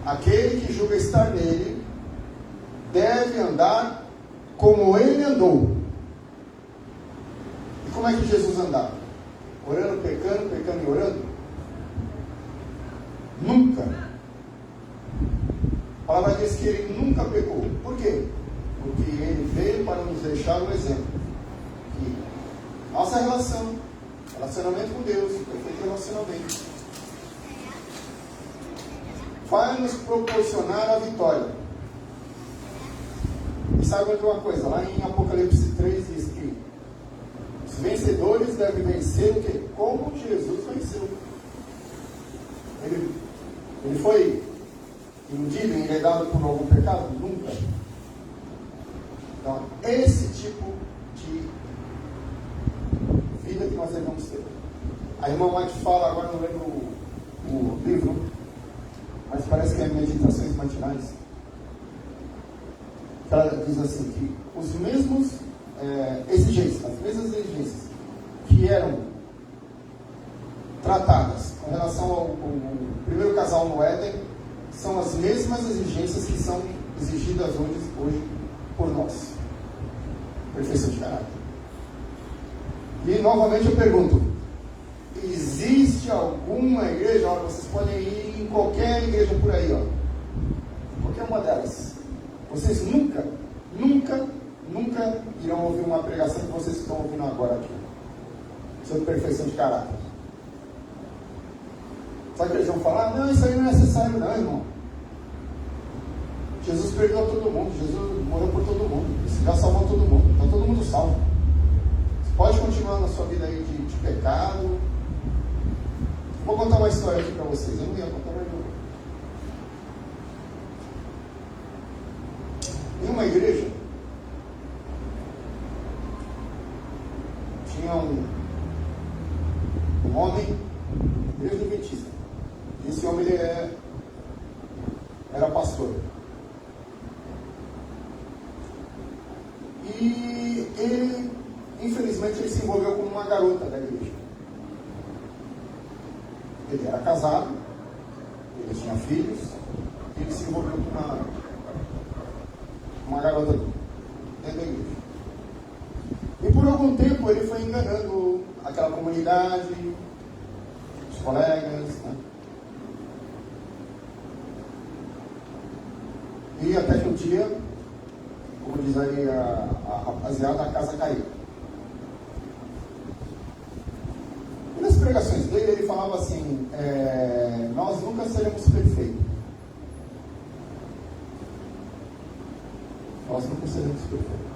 Aquele que julga estar nele deve andar como ele andou. E como é que Jesus andava? Orando, pecando e orando? Nunca. A palavra diz que ele nunca pecou. Por quê? Porque ele veio para nos deixar um exemplo. Que nossa relacionamento com Deus, perfeito relacionamento, vai nos proporcionar a vitória. E saiba de uma coisa, lá em Apocalipse 3 diz que os vencedores devem vencer o quê? Como Jesus venceu. Ele foi iludido, enredado por algum pecado? Nunca. Então, esse tipo de vida que nós devemos ter. A irmã Mike fala, agora não lembro o livro, mas parece que é Meditações Matinais. Ela diz assim, que os mesmos exigências, as mesmas exigências que eram tratadas com relação ao primeiro casal no Éden, são as mesmas exigências que são exigidas hoje por nós. Perfeição de caráter. E novamente eu pergunto, existe alguma igreja, olha, vocês podem ir em qualquer igreja por aí, ó, qualquer uma delas, vocês nunca irão ouvir uma pregação que vocês estão ouvindo agora aqui, sobre perfeição de caráter. Sabe que eles vão falar? Não, isso aí não é necessário não, irmão. Jesus perdoou todo mundo, Jesus morreu por todo mundo, já salvou todo mundo, está todo mundo salvo. Você pode continuar na sua vida aí de pecado. Vou contar uma história aqui para vocês, eu não ia contar mais nenhuma. Em uma igreja, tinha um homem, igreja adventista. Esse homem ele era pastor. E ele, infelizmente, ele se envolveu com uma garota da igreja. Ele era casado, ele tinha filhos, e ele se envolveu com uma garota dentro da igreja. E por algum tempo ele foi enganando aquela comunidade, os colegas, né? E até que um dia, como diz aí a rapaziada, a casa caiu. E nas pregações dele, ele falava assim, nós nunca seremos perfeitos. Nós nunca seremos perfeitos.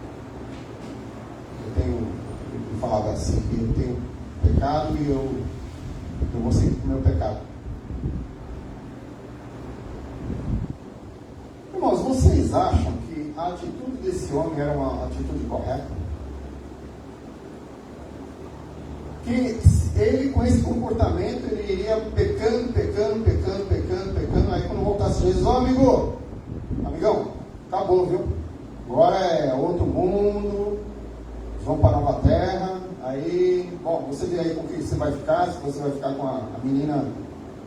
Ele falava assim, eu tenho pecado e eu vou seguir com o meu pecado. Irmãos, vocês acham que a atitude desse homem era uma atitude correta? Que ele, com esse comportamento, ele iria pecando, aí quando voltasse Jesus, amigão, acabou, viu? Agora é outro mundo, vão para a nova terra, aí, bom, você vê aí com quem você vai ficar, se você vai ficar com a menina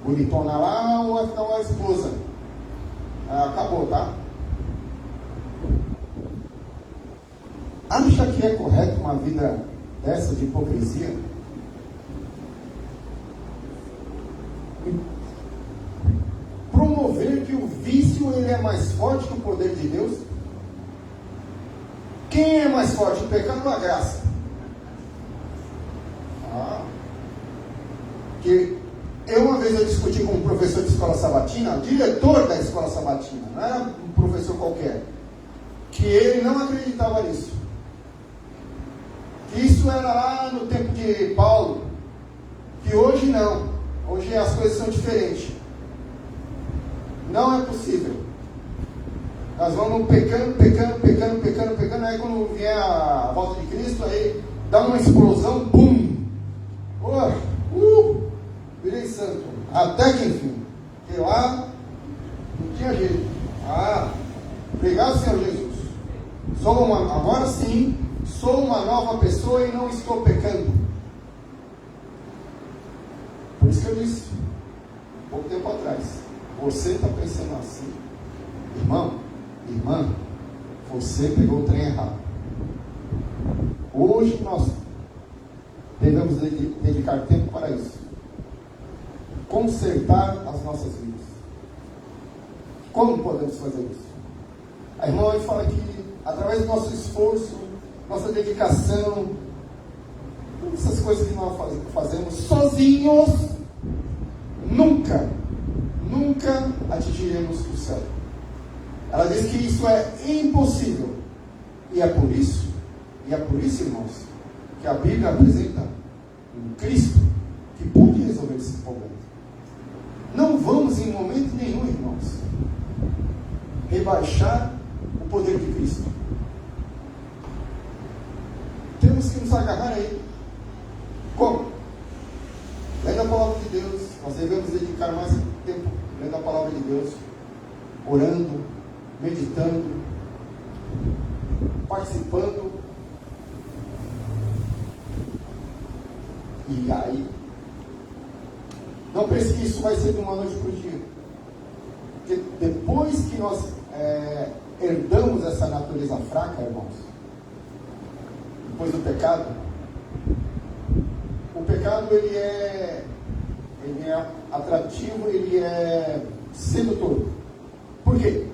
bonitona lá, ou vai ficar com a esposa. Acabou, tá? Acha que é correto uma vida dessa de hipocrisia? Promover que o vício ele é mais forte que o poder de Deus? Quem é mais forte, o pecado ou a graça? Que uma vez eu discuti com um professor de escola sabatina, diretor da escola sabatina, não era um professor qualquer, que ele não acreditava nisso. Que isso era lá no tempo de Paulo, que hoje não, hoje as coisas são diferentes. Não é possível. Nós vamos pecando, aí quando vier a volta de Cristo, aí dá uma explosão, bum! Virei santo. Até que enfim. Porque lá não tinha jeito. Obrigado, Senhor Jesus. Agora sim, sou uma nova pessoa e não estou pecando. Por isso que eu disse, pouco tempo atrás, você está pensando assim, irmão, irmã, você pegou o trem errado. Hoje nós devemos dedicar tempo para isso. Consertar as nossas vidas. Como podemos fazer isso? A irmã hoje fala que através do nosso esforço, nossa dedicação, todas essas coisas que nós fazemos sozinhos, nunca atingiremos o céu. Ela diz que isso é impossível. E é por isso, irmãos, que a Bíblia apresenta um Cristo que pode resolver esse problema. Não vamos em momento nenhum, irmãos, rebaixar o poder de Cristo. Temos que nos agarrar a Ele. Como? Lendo a palavra de Deus. Nós devemos dedicar mais tempo lendo a palavra de Deus, orando, meditando, participando. E aí, não pense que isso vai ser de uma noite para o dia. Porque depois que nós herdamos essa natureza fraca, irmãos, depois do pecado, o pecado ele é atrativo, ele é sedutor. Por quê?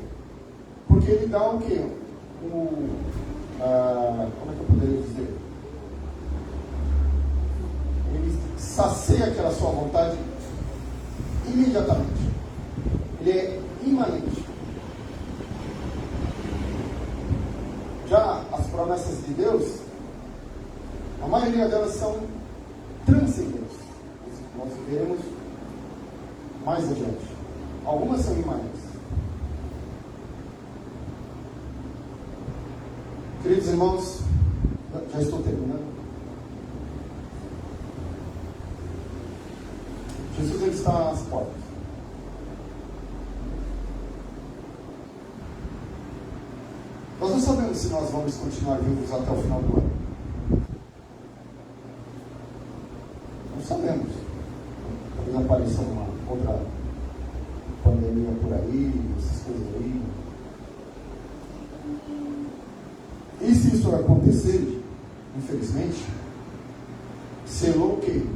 Porque ele dá o quê? Como é que eu poderia dizer? Ele sacia aquela sua vontade imediatamente. Ele é imanente. Já as promessas de Deus, a maioria delas são transcendentes. Nós veremos mais adiante. Algumas são imanentes. Queridos irmãos, já estou terminando. Jesus ele está às portas. Nós não sabemos se nós vamos continuar vivos até o final do ano. Não sabemos. Talvez apareça uma outra pandemia por aí, essas coisas aí. E se isso acontecer, infelizmente, selou o quê?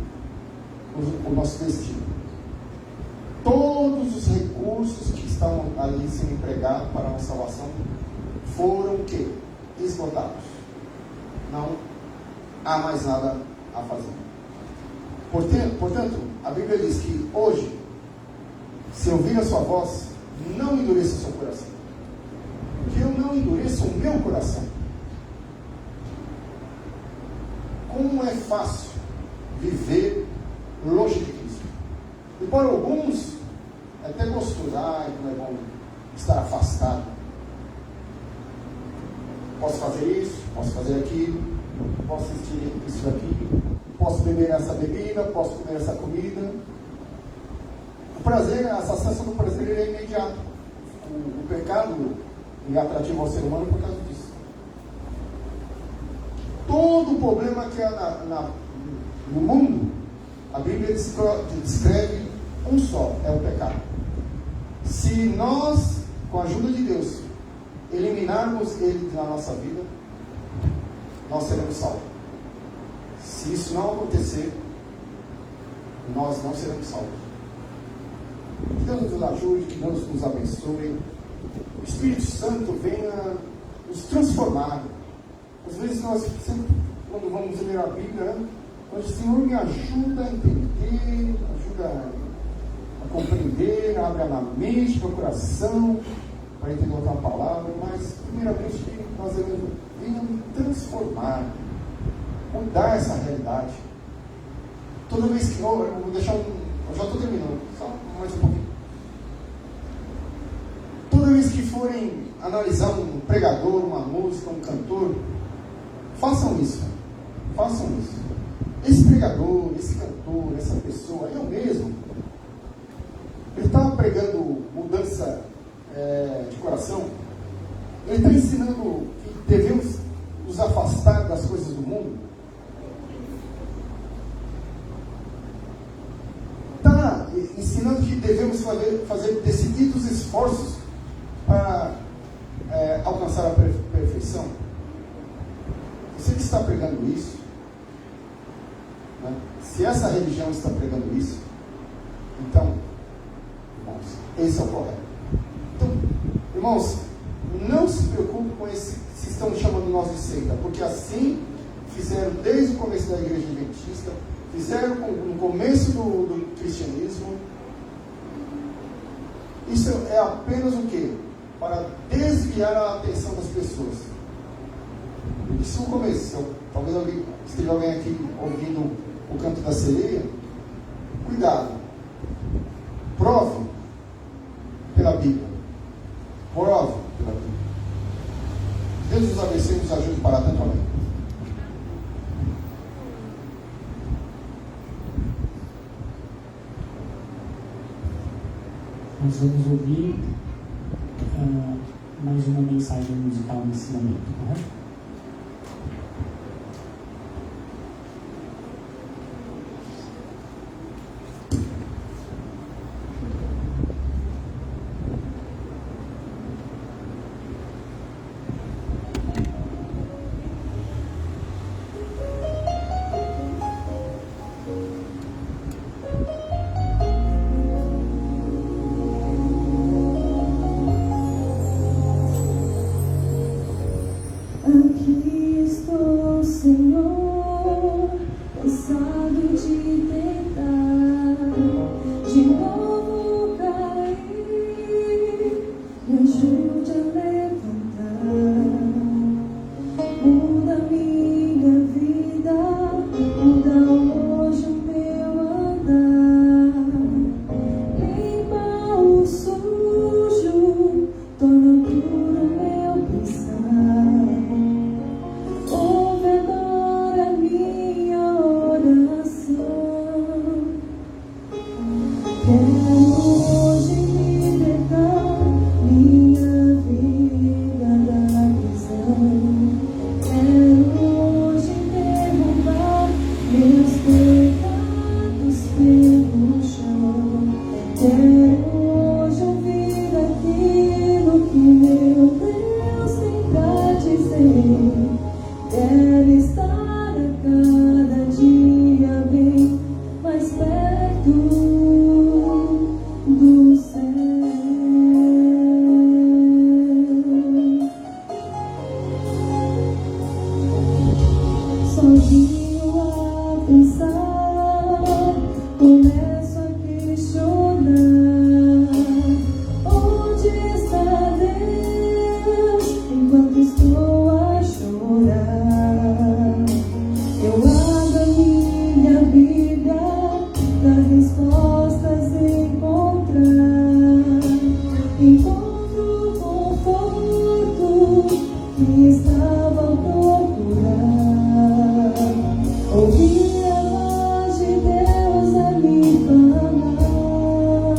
O nosso destino. Todos os recursos que estão ali sendo empregados para a nossa salvação foram o quê? Esgotados. Não há mais nada a fazer. Portanto, a Bíblia diz que hoje, se ouvir a sua voz, não endureça o seu coração. Que eu não endureça o meu coração. Como é fácil viver longe de Cristo. E para alguns é até gostoso, como é bom estar afastado. Posso fazer isso, posso fazer aquilo, posso assistir isso daqui, posso beber essa bebida, posso comer essa comida. O prazer, essa sensação do prazer é imediato. O pecado é atrativo ao ser humano por causa disso. Todo o problema que há no mundo, a Bíblia descreve um só, é o pecado. Se nós, com a ajuda de Deus, eliminarmos ele da nossa vida, nós seremos salvos. Se isso não acontecer, nós não seremos salvos. Que Deus nos ajude, que Deus nos abençoe. O Espírito Santo venha nos transformar. Às vezes nós sempre, quando vamos ler a Bíblia, nós dizemos: Senhor, me ajuda a entender, ajuda a compreender, abre a mente, meu coração, para entender outra palavra. Mas, primeiramente, nós devemos me transformar, mudar essa realidade. Toda vez que eu vou deixar eu já estou terminando, só mais um pouquinho. Toda vez que forem analisar um pregador, uma música, um cantor, façam isso. Façam isso. Esse pregador, esse cantor, essa pessoa, eu mesmo, ele estava pregando mudança de coração. Ele está ensinando que devemos nos afastar das coisas do mundo? Está ensinando que devemos fazer decididos esforços para alcançar a perfeição? Se ele está pregando isso, né? Se essa religião está pregando isso, então, irmãos, esse é o correto. Então, irmãos, não se preocupe com esse, se estão chamando nós de seita, porque assim fizeram desde o começo da igreja adventista, fizeram no começo do cristianismo. Isso é apenas o quê? Para desviar a atenção das pessoas. Eu disse no começo, talvez esteja alguém aqui ouvindo o canto da sereia. Cuidado, prove pela Bíblia, prove pela Bíblia. Deus nos abençoe e nos ajude para tanto. Amém. Nós vamos ouvir mais uma mensagem musical nesse momento, correto? Aqui estou, Senhor, cansado de tentar de novo cair. Me ajude a levantar. Muda minha vida, muda hoje o meu andar. Limpa o sujo, torna puro meu pensar. Ouve agora minha oração. Quero hoje libertar minha vida da prisão. Quero hoje derrubar meus pecados pelo chão. Quero hoje ouvir aquilo que meu Deus tem pra dizer. Quero estar a cada dia bem mais perto do céu. Sozinho a pensar, começo a questionar: onde está Deus enquanto estou a chorar? Eu abro a minha Bíblia pra respostas encontrar. Encontro o conforto que estava a procurar. Ouvir a voz de Deus a me falar.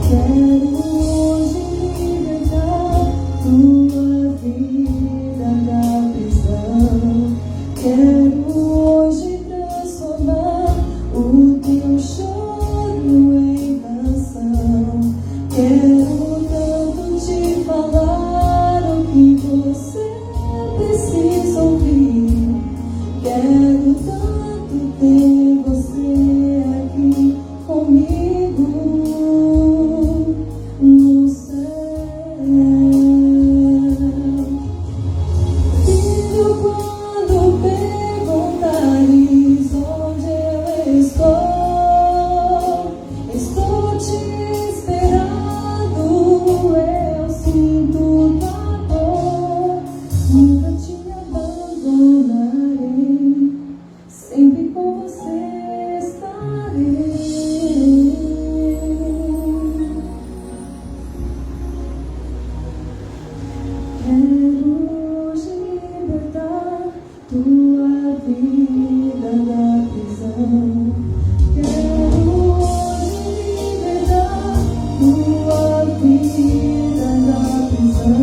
Quero hoje libertar tua vida da prisão. Quero hoje transformar o teu choro em canção. Quero tanto te falar o que você precisa ouvir. Quero tanto ter você aqui comigo no céu. Filho, quando perguntares onde eu estou te esperando. Eu sinto tua dor, nunca te abandonarei, sempre com você estarei. Quero hoje libertar tua vida da prisão. Quero hoje libertar tua vida da prisão.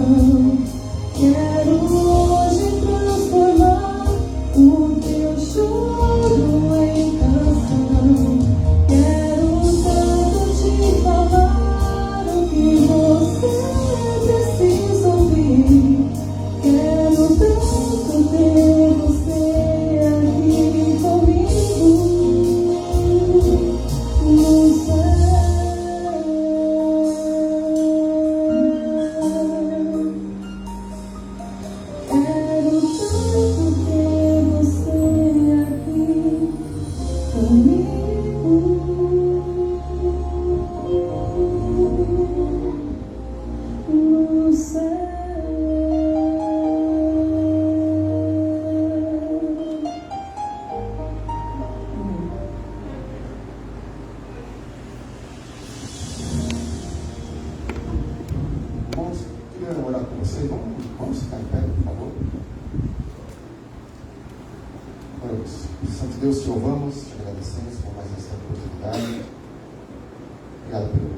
céu. Irmãos, queria orar com vocês. Vamos ficar em pé, por favor. Oramos. Santo Deus, te louvamos, te agradecemos por mais esta oportunidade. Obrigado pela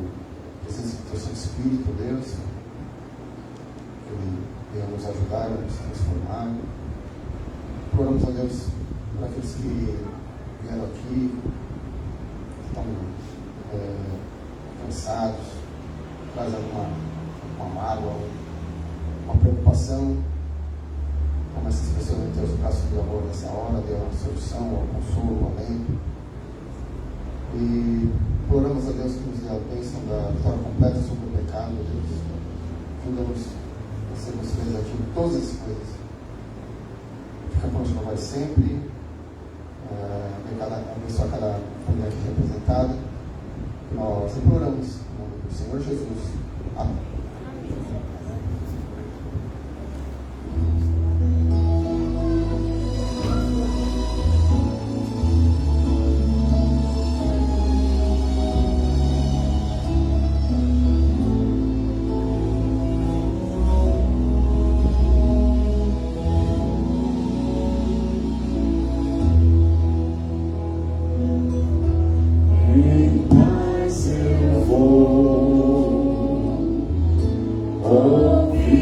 presença do teu Santo Espírito, Deus. Que ele venha nos ajudar a nos transformar. Oramos a Deus para aqueles que vieram aqui, que estão cansados, traz uma mágoa, uma preocupação. Como essas pessoas em teus braços de amor nessa hora, dê a solução, o consolo, o alento. E oramos a Deus que nos dê a bênção da vitória completa sobre o pecado, Deus. Ajuda-nos a sermos felizes aqui em todas as coisas. Fica conosco agora sempre. Abençoa cada família aqui representada. Nós imploramos em nome do Senhor Jesus. Amém. Em paz eu vou ouvir.